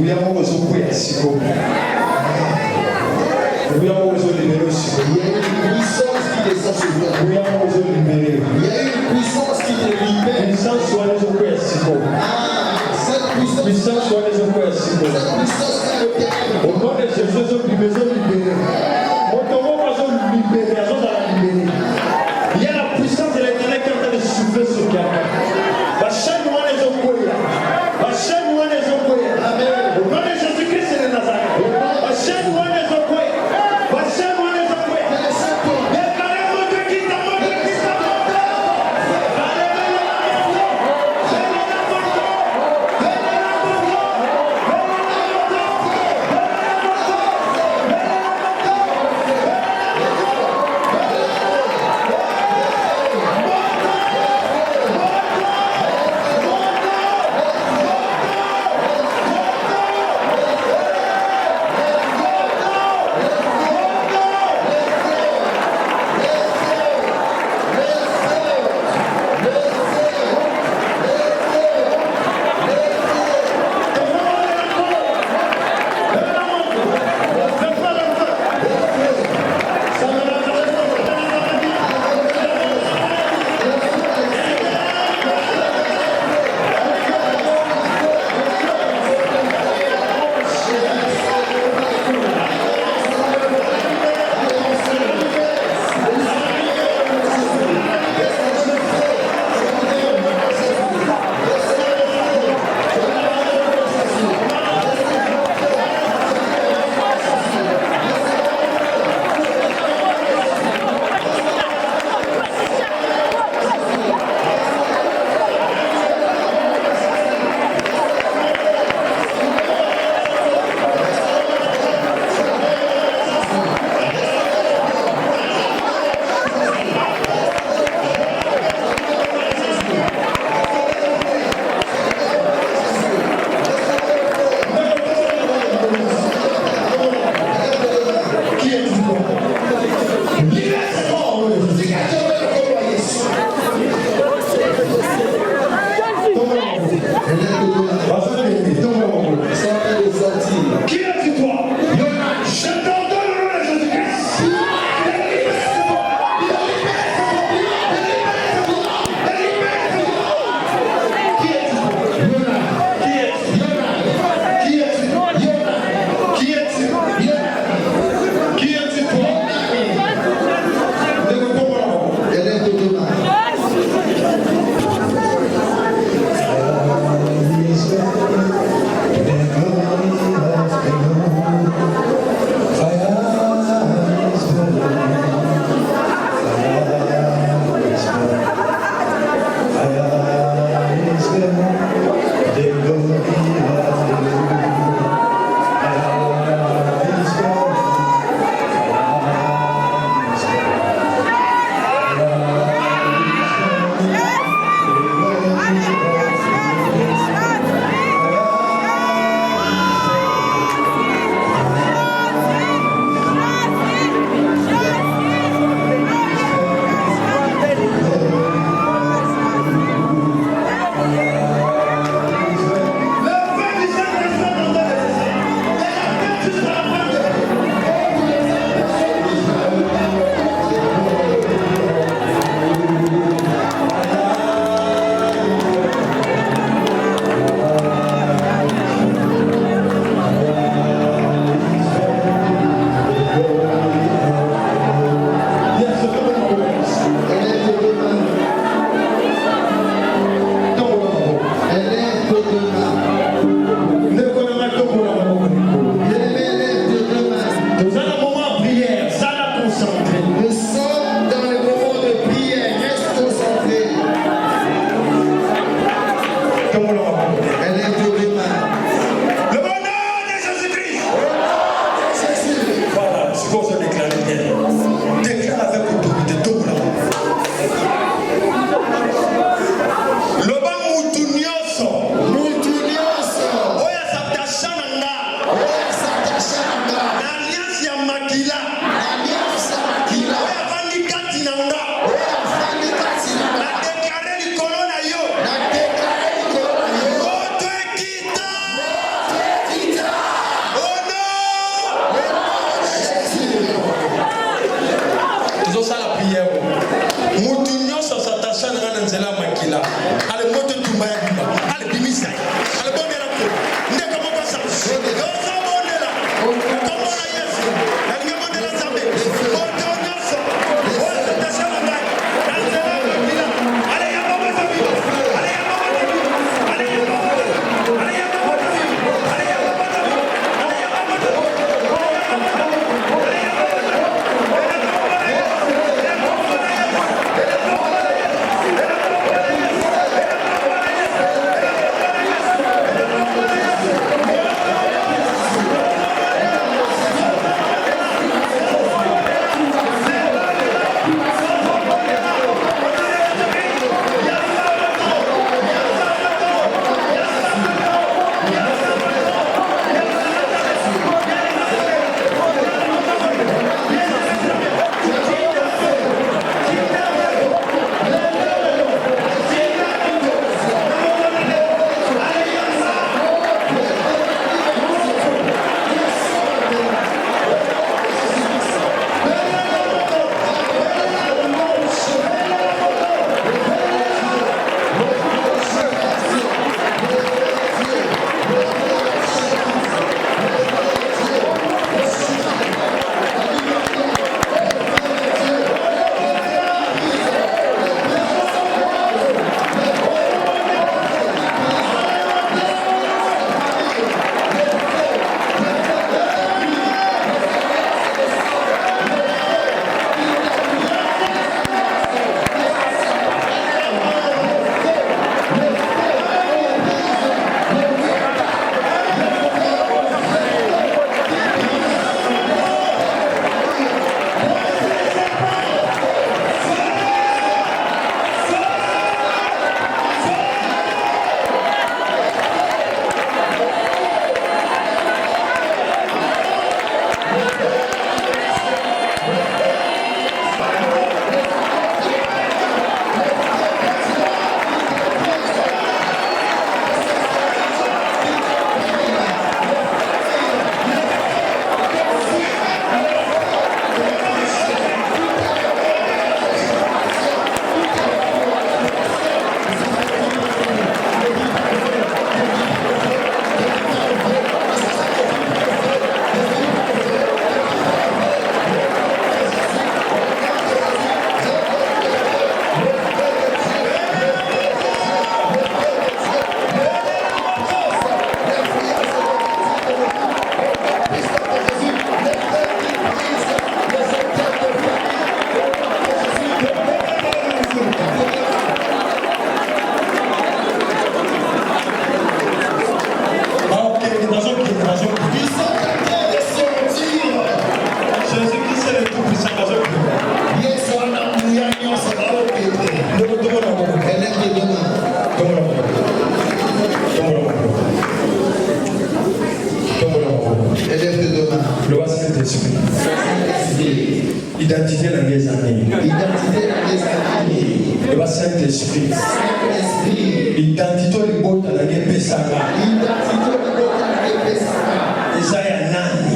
nguya moko ezokwea sikoyo nguya moko ezolibere sikoyo Il y a une puissance qui descend sur toi. nguya moko ezolibere Il y a une puissance qui te libère. puissance wana ezokwea sikoyo Cette puissance, puissance wana ezokwea sikoyo cette puissance qui est au nom de Jésus ezolibere moto moko azolibere azozala libere. Il y a la puissance de l'éternel qui est en train de souffler sur quelqu'un. La chaîne wana ezokwea la chaîne wana ezokwea au nom de Jésus-Christ de Nazareth la chaîne wana ezokwea la chaîne wana ezokwea. Alléluia. Identité dans les années. Identité dans les années. Le Saint-Esprit. Saint-Esprit. Identité le bon dans les Pessara. Identité le bon dans les Pessara. Isaiah Nani.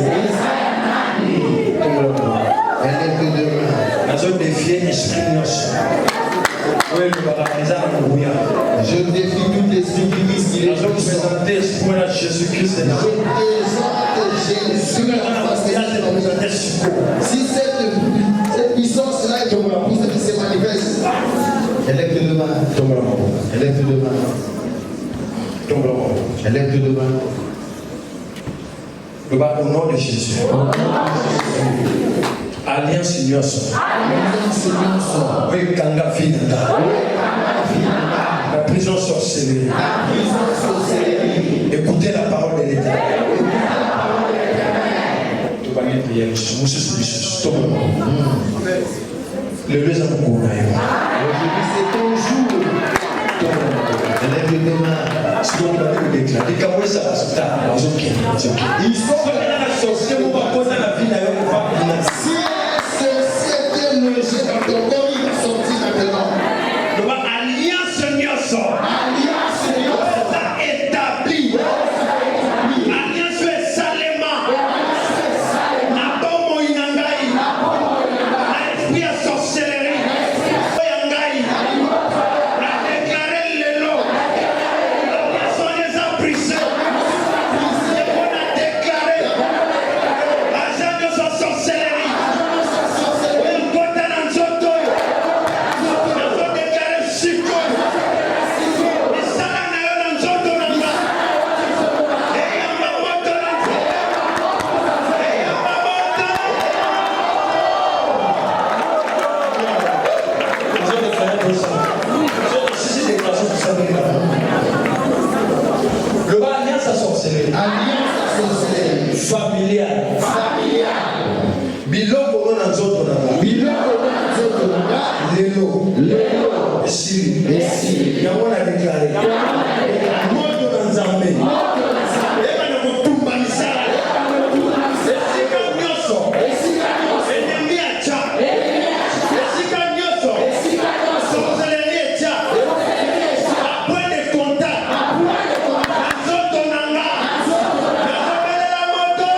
Elle est de demain. La zone des vieilles esprits. Oui, le baptisé en Bouya. Je défie tout esprit qui disent qu'il est puissant. Présenter pour Jésus-Christ. Je présente Jésus en face de la. Si cette puissance-là est pour celle qui se manifeste, elle est de demain. Elle est de demain. Elle est de demain. Au nom de Jésus. Alliance Ignoso. Oui, Kanga Finanda. La prison sorcellerie. Écoutez la parole de l'Éternel. Le deux ans pour aujourd'hui, c'est ton jour. Elle est de demain. Si on va le déclarer, quand ça va se faire, ils sont dans la sorcellerie, on va poser la vie d'ailleurs. Si c'est logé dans ton corps, il va sortir maintenant. Alliance Nyoso. Alliance Nyoso. Établie. Alliance Salema. Nabomo Inangai. Esprit à sorcellerie. Yangai. La déclarer le lot. On les a brisés. On a déclaré. Agent de sa sorcellerie. Le bas alliance à sorcellerie. Alliance à sorcellerie. Familial. Biloko on a nzoto na. Biloko on a nzoto na. Lelo. Esiri. Yango na déclaré. Moto na Nzambe. Eba na kotumba misala. Esika nyoso. Enemi acha. Esika nyoso. Sorcellerie acha. Après les contacts. Nzoto nanga. Nazobele la moto.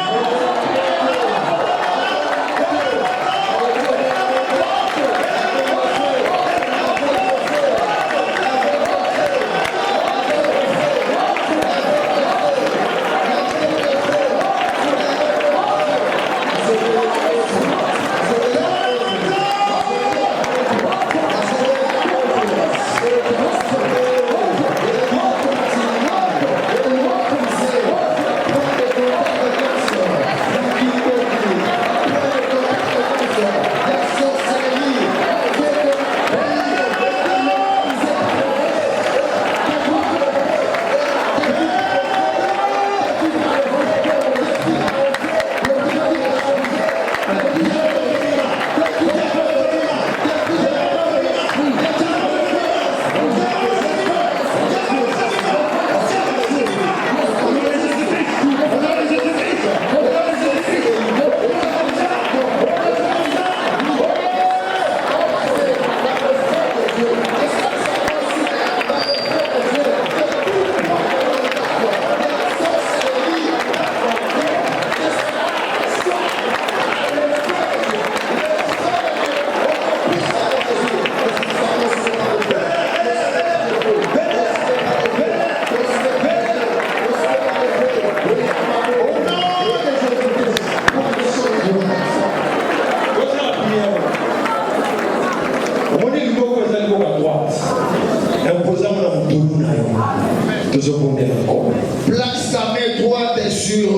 Place ta main droite sur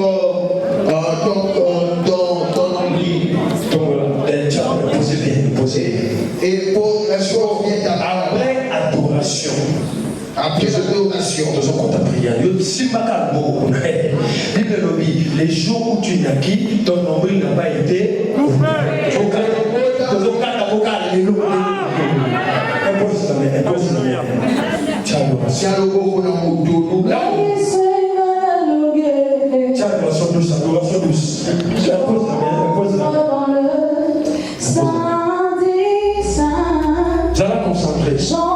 ton nombril. Et pour après adoration. Après adoration. Les jours où tu naquis, ton nombril n'a pas été ouvert. Tiens, concentré.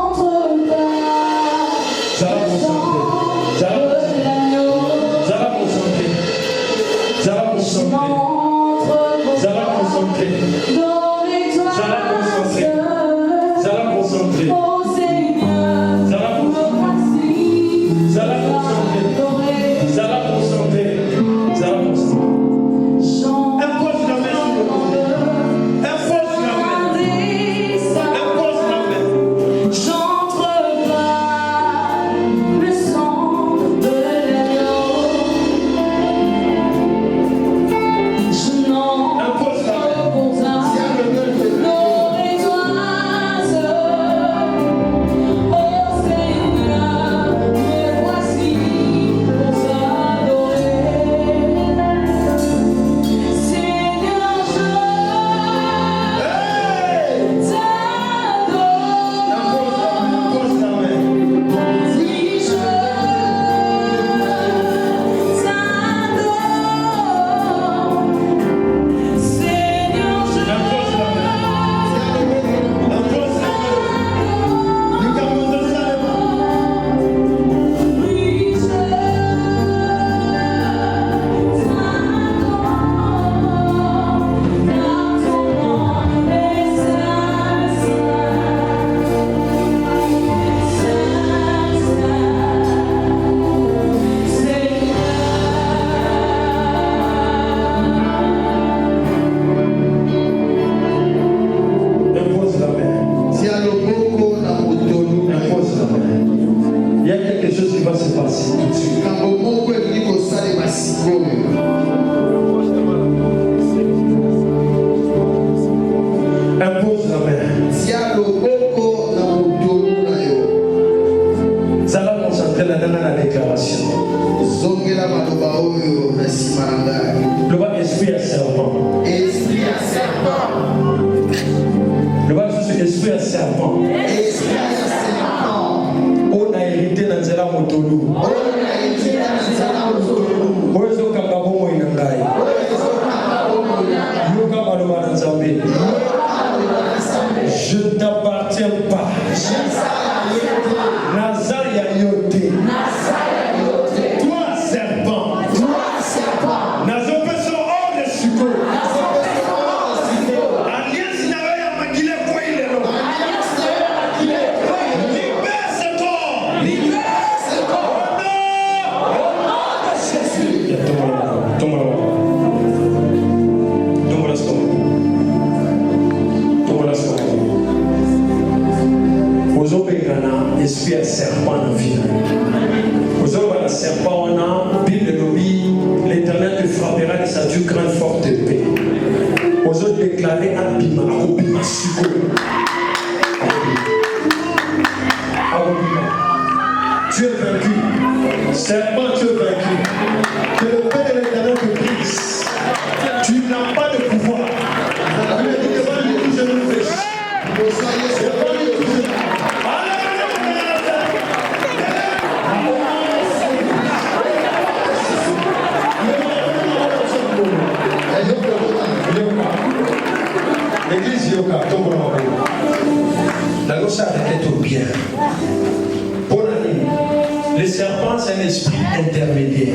Le serpent, c'est un esprit intermédiaire.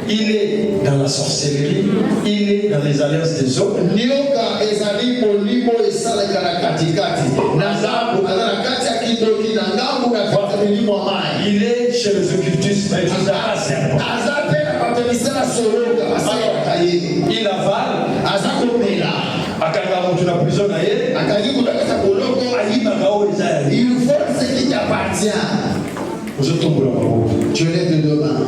Il est dans la sorcellerie, il est dans les alliances des hommes. Il est chez les occultistes, mais il a un serpent. Il avale. Il vole ce qui t'appartient. Tu lèves de demain.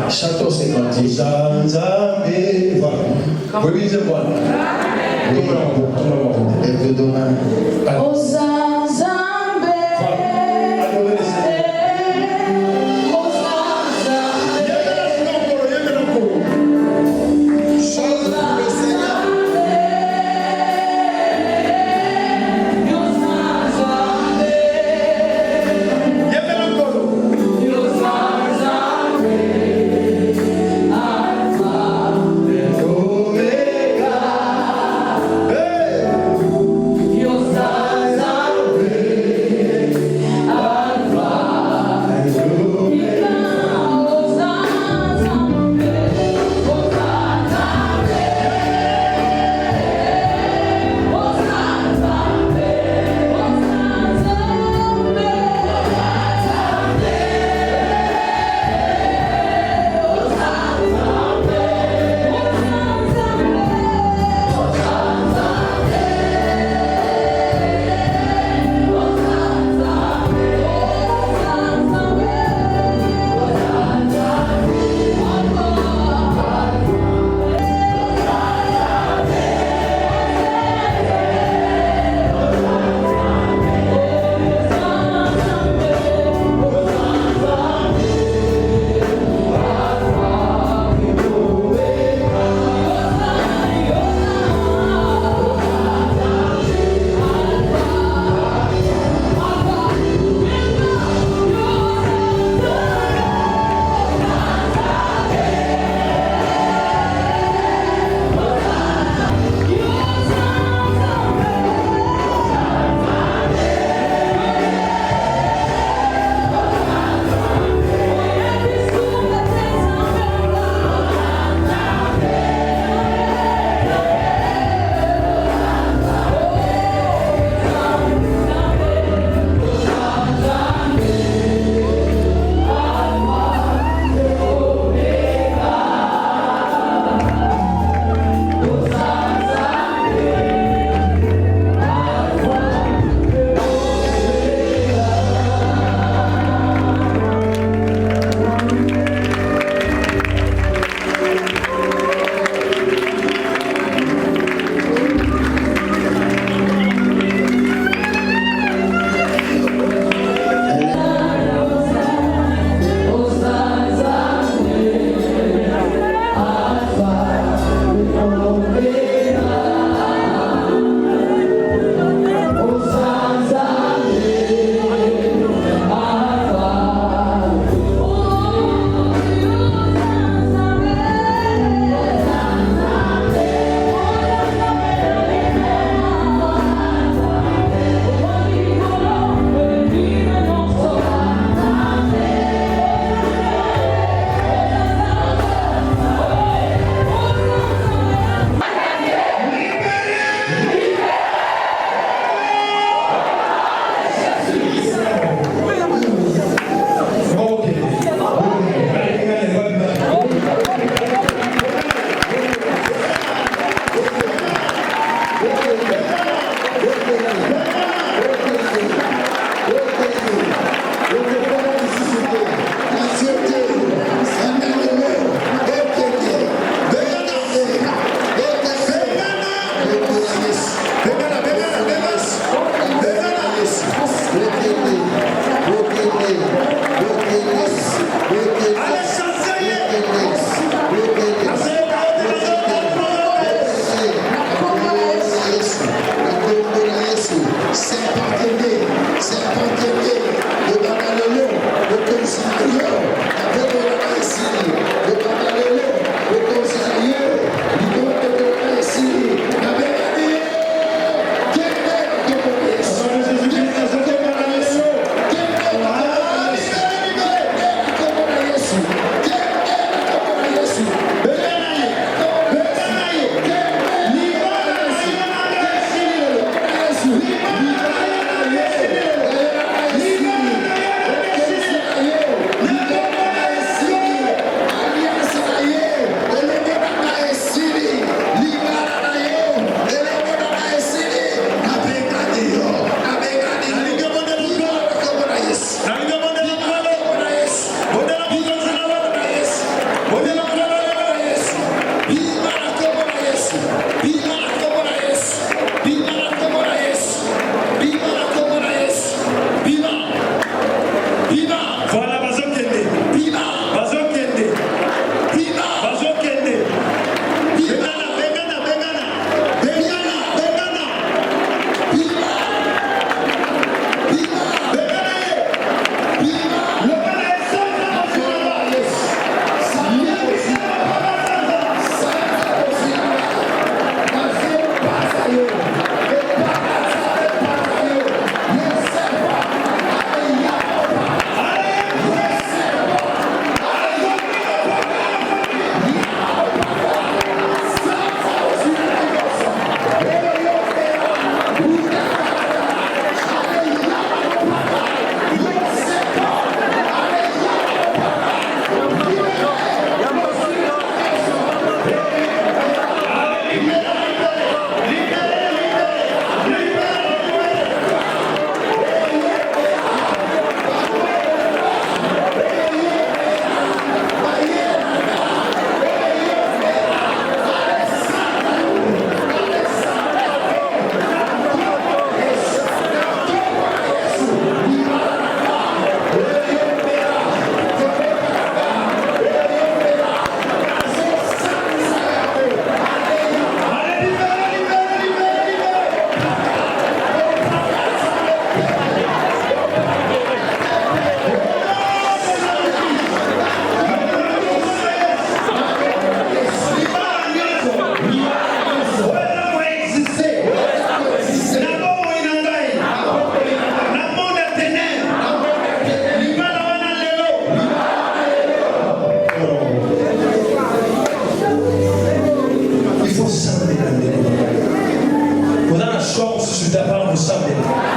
Château 56. Lève de demain. Omega.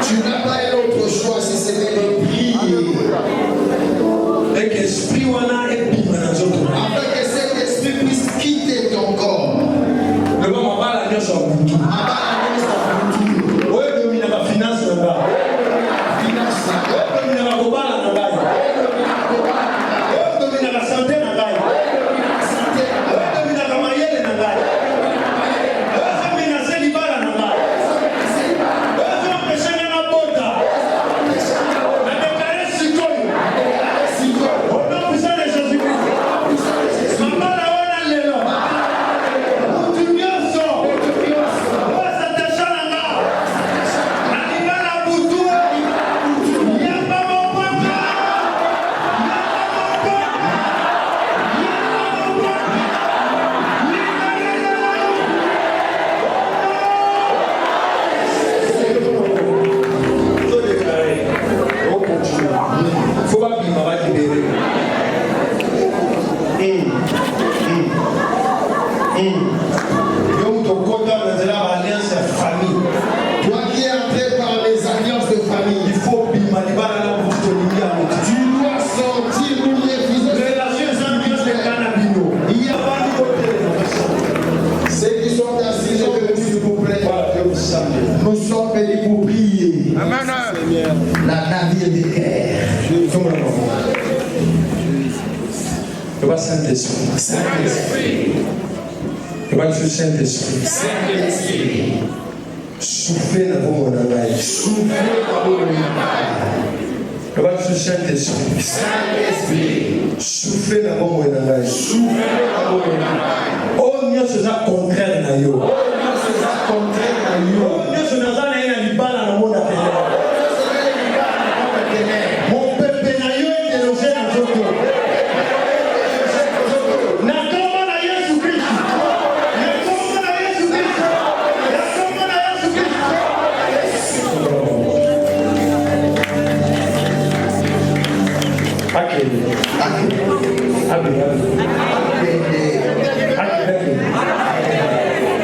Tu n'as pas un autre choix si ce n'est de prier. Afin que cet esprit puisse quitter ton corps. Toi qui es entré par les alliances de famille, il faut tu dois sortir pour refuser. Ceux qui sont assis, s'il vous plaît. Nous sommes venus pour prier. Amen. La navire de guerre. Le roi Saint-Esprit. Le roi Saint-Esprit. Soufflez dans vos monades. Le roi Saint-Esprit. Soufflez dans vos monades. Oh, nous sommes contraire à yo. Oh, nous sommes dans un mon peuple n'a eu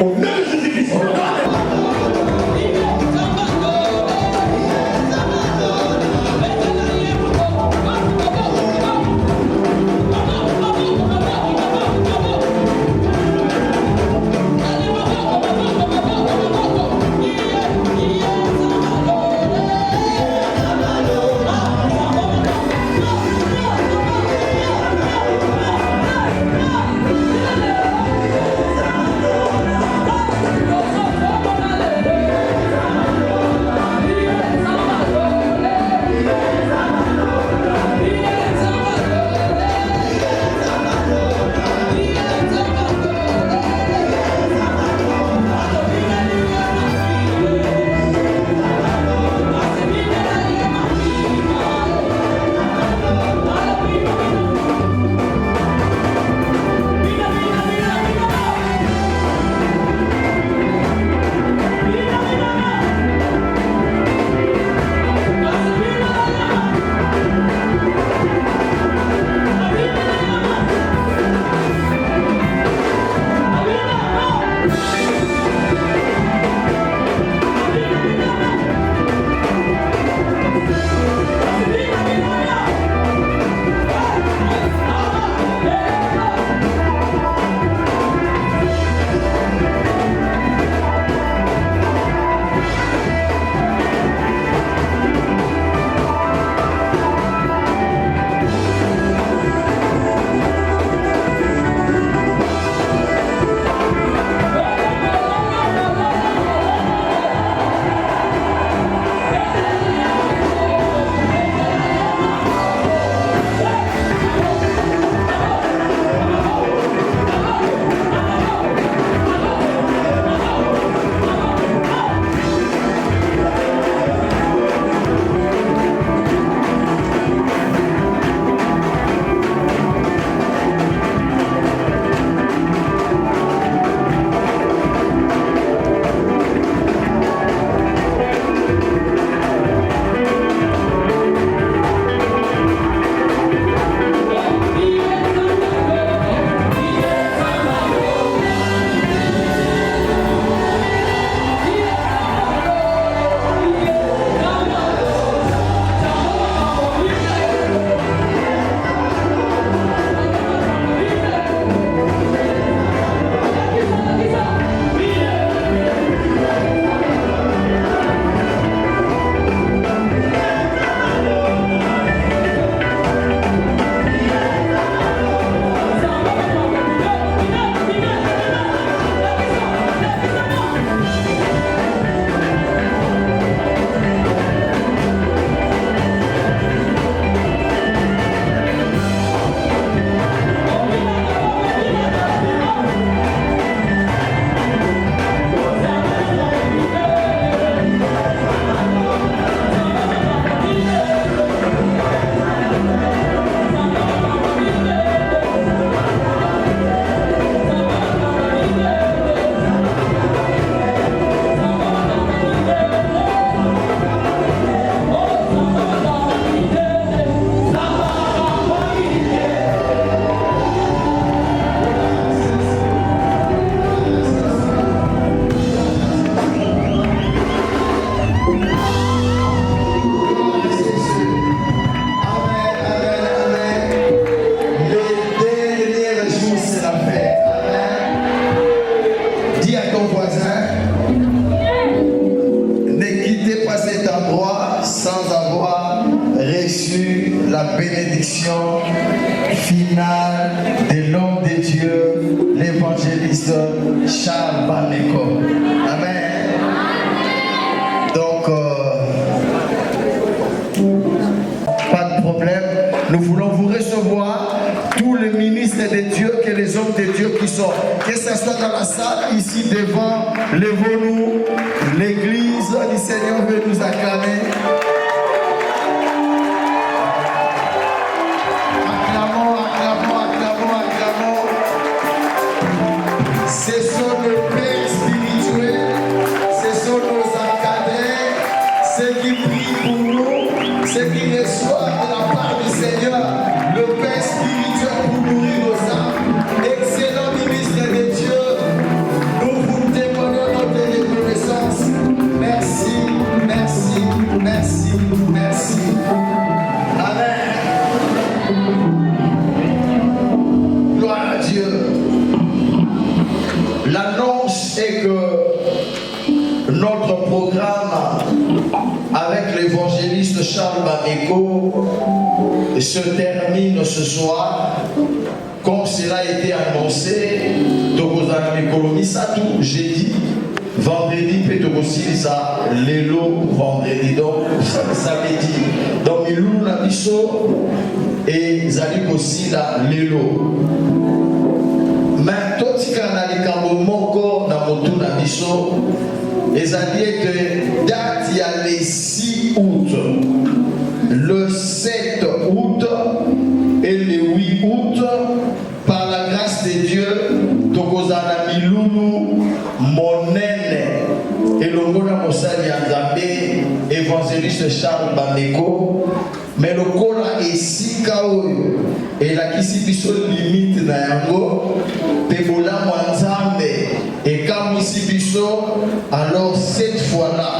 Au nom de Jésus-Christ. la bénédiction finale de l'homme de Dieu, l'évangéliste Charles Baneko. Amen. Donc, pas de problème. Nous voulons vous recevoir, tous les ministres de Dieu, que les hommes de Dieu qui sont, que ce soit dans la salle, ici devant, levons-nous. L'église du Seigneur veut nous acclamer. Acclamons, acclamons, acclamons, acclamons. Ce sont nos pères spirituels, ce sont nos encadrés, ceux qui prient pour nous, ceux qui reçoivent de la part du Seigneur le spirituel pour nourrir nos âmes. Excellent ministre de Dieu, nous vous témoignons notre reconnaissance. Merci, merci, merci, merci. Amen. Gloire à Dieu. L'annonce est que notre programme avec l'évangéliste Charles Bameko se termine ce soir. Comme cela a été annoncé, jeudi, vendredi, ça l'élo, vendredi, donc samedi. Donc, il y a biso et Zalik aussi là, l'élo. Mais tout ce qu'on a dit quand moko na motu na biso, et ça dit que date il y a les 6 août, le 7 août et le 8 août, par la grâce de Dieu, tokozana milulu monene et le mona mosali Nzambe évangéliste Charles Bameko, mais le kola esika oyo et la kisi biso limite na yango pebola Nzambe et comme ici biso, alors cette fois-là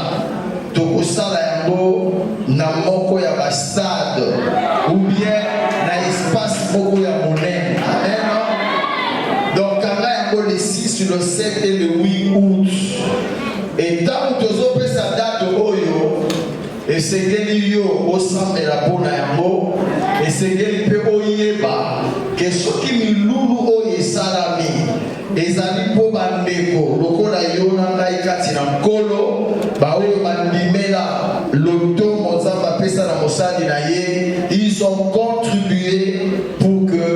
tokosala yango na moko ya bastade ou bien na espace moko ya monene. Amen. Donc le 6, le 7 et le 8 août. Et tant que vous avez sa date oyo, et c'est que yo au centre de la bonne yango, et c'est que peut oyeba que ceux qui milulu oye salami, et zali po bandeko, lokola yona ngai kati na nkolo, ba oyo bandimela loto mozamba pesa na mosali na ye, ils ont contribué pour que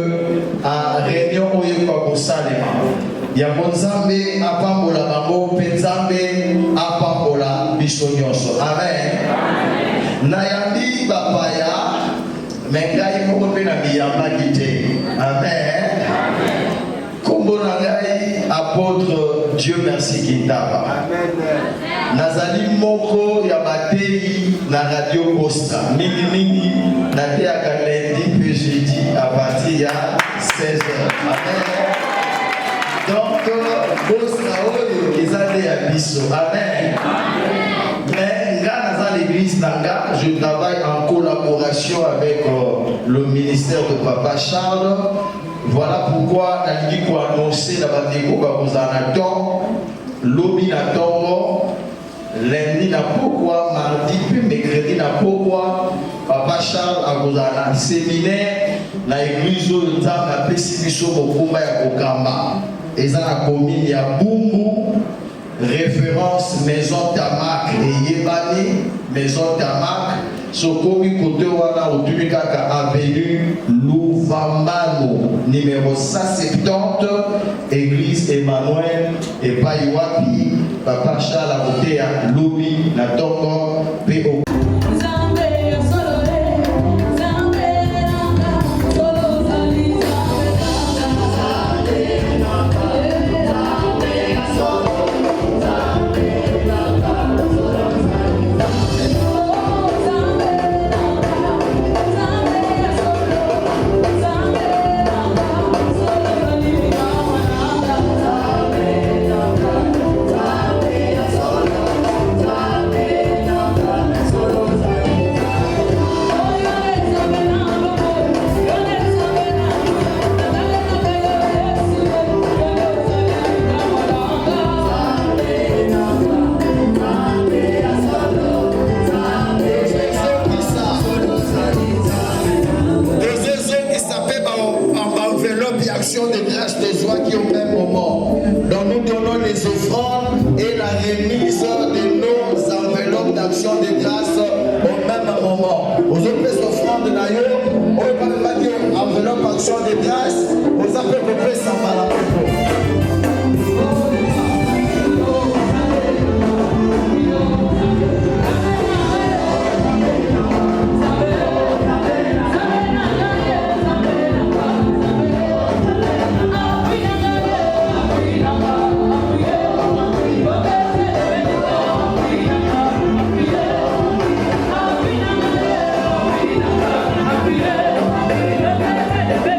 à réunion oyo kwa kosalema. Ya Nzambe apambola bango pe Nzambe apambola biso nyonso. Amen. Nayambi bapaya mengai moko pe na biyamba kite. Amen. Kombo na ngai apôtre Dieu merci Kitaba. Amen. Nazali moko ya batei na radio Costa. Mingi na te ya lundi pe jeudi à partir ya 16h. Amen. Donc, Amen. Mais dans l'église Nanga, je travaille en collaboration avec le ministère de Papa Charles. Voilà pourquoi on dit qu'on a annoncé la bataille aux Anaton, l'Obi Natongo, lundi n'a pourquoi, mardi puis mercredi n'a pourquoi. Papa Charles a vous un séminaire dans l'église de Nzamba Pessibiso Mokumba ya Kokamba. Et ça a commis il y a Bumbu, référence Maison Tamak et Yébani, Maison Tamak, Sokomi Kote Wana au Dubikaka Avenue Louvambano, numéro 170, Église Emmanuel et Paiwapi, Papa Charles a voté à Loubi, Natongo, P.O. De grâce de joie qui au même moment. Donc nous donnons les offrandes et la remise de nos enveloppes d'action de grâce au même moment. Aux autres offrandes d'ailleurs, on va pas dire enveloppe action de grâce, aux appels sans malade. Hey!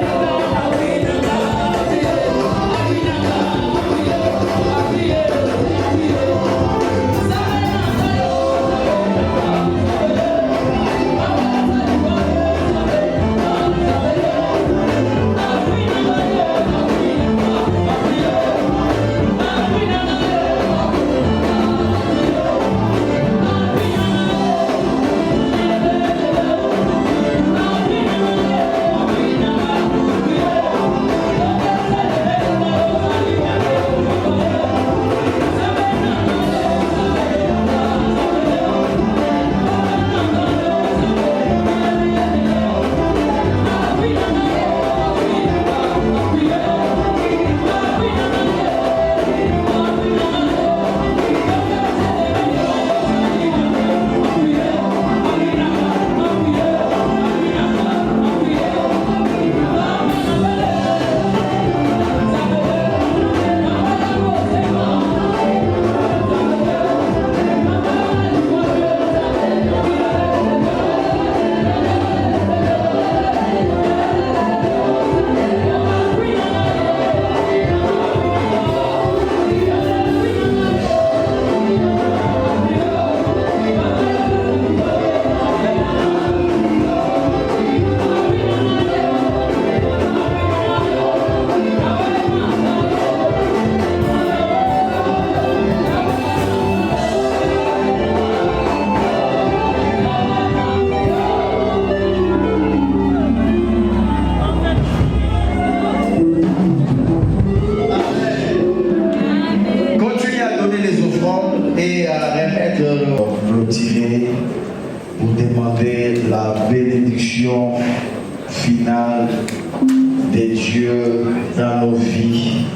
de Dieu dans nos vies,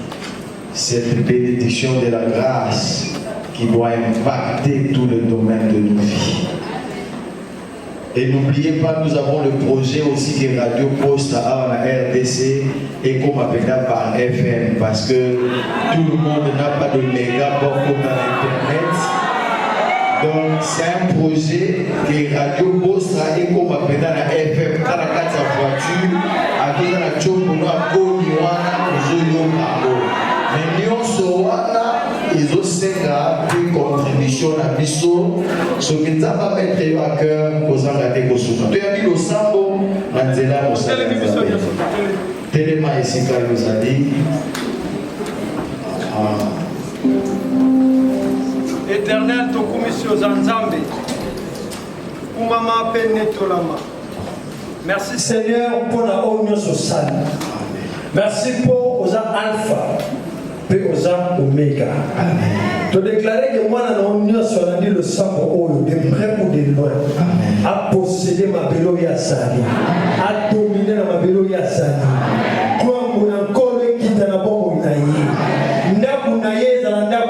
cette bénédiction de la grâce qui doit impacter tout le domaine de nos vies. Et n'oubliez pas, nous avons le projet aussi que Radio Poste à la RDC et comme appelé par FM, parce que tout le monde n'a pas de méga comme dans Internet. Donc c'est un projet que Radio Poste et comme appelé dans la FM, dans la carte de voiture, à cause de la Tchokono, à Koniwana, mais nous ils ont une contribution à Bisso, ce qui ne va mettre à cœur aux engagés au soutien. Tu as dit le sambo, Manzela, au salaire. Tellement ici, quand il nous a dit. Éternel, ton commission Zanzambe, Oumama Penetolama. Merci Seigneur pour la union sociale. Merci pour aux Alpha. Puis aux Oméga. Tu déclarer que moi, dans l'union sur la le sang de près ou de loin, à posséder ma bélo Yassani, à dominer ma bélo Yassani. Toi, mon encore qui t'a la bombe naïe. Nabunaye, dans la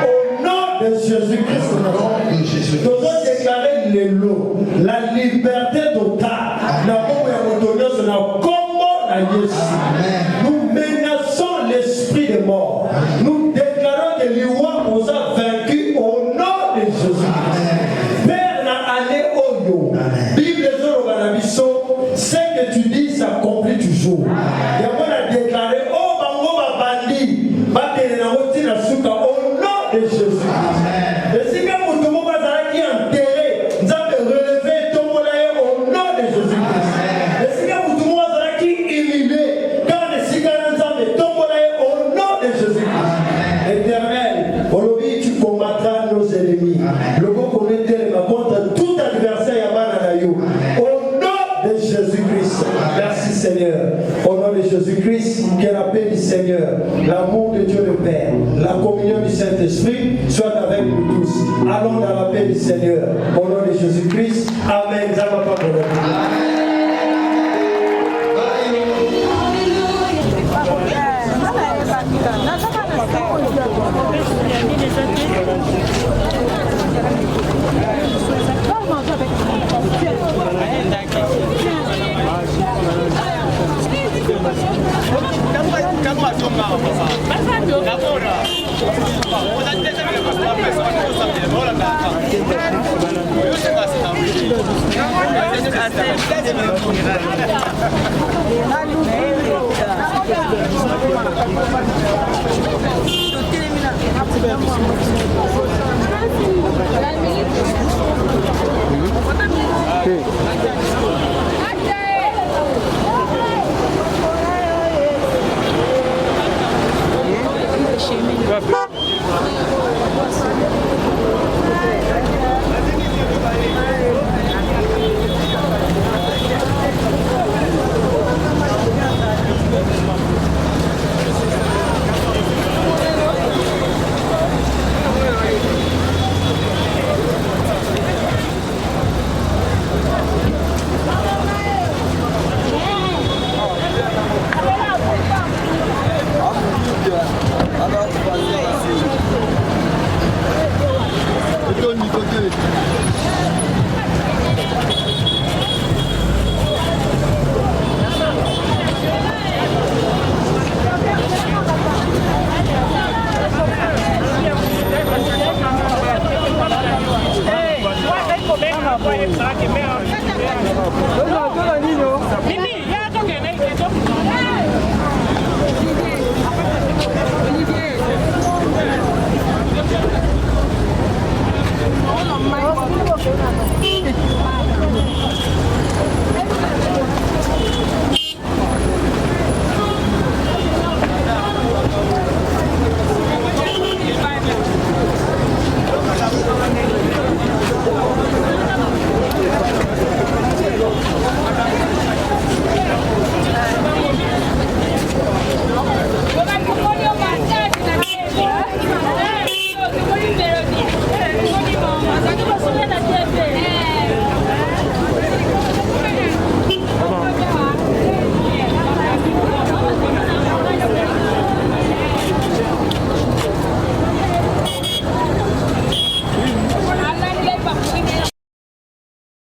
au nom de Jésus-Christ, nous avons déclaré les lots, la liberté totale, la bombe et sur la combo à Jésus. Nous menaçons l'esprit de mort. Nous déclarons que l'Iwa nous a vaincus au nom de Jésus. Père n'a allé au yo. Bible ce que tu dis s'accomplit toujours. Yamon a déclaré oh bango babandi batele na roti na suka au nom de Jésus. Et si même vous tombe bazala qui enterré, nous avons relevé tombola au nom de Jésus. Et si même vous tombe bazala qui inhibé, quand les cigares nous avons tombola au nom de Jésus. Éternel, aujourd'hui tu combattras nos ennemis. Le mot qu'on est contre tout adversaire à au nom de Jésus-Christ. Merci Seigneur. Au nom de Jésus-Christ, que la paix du Seigneur, l'amour de Dieu le Père, la communion du Saint-Esprit soit avec nous tous. Allons dans la paix du Seigneur. Au nom de Jésus-Christ. Amen. Mimi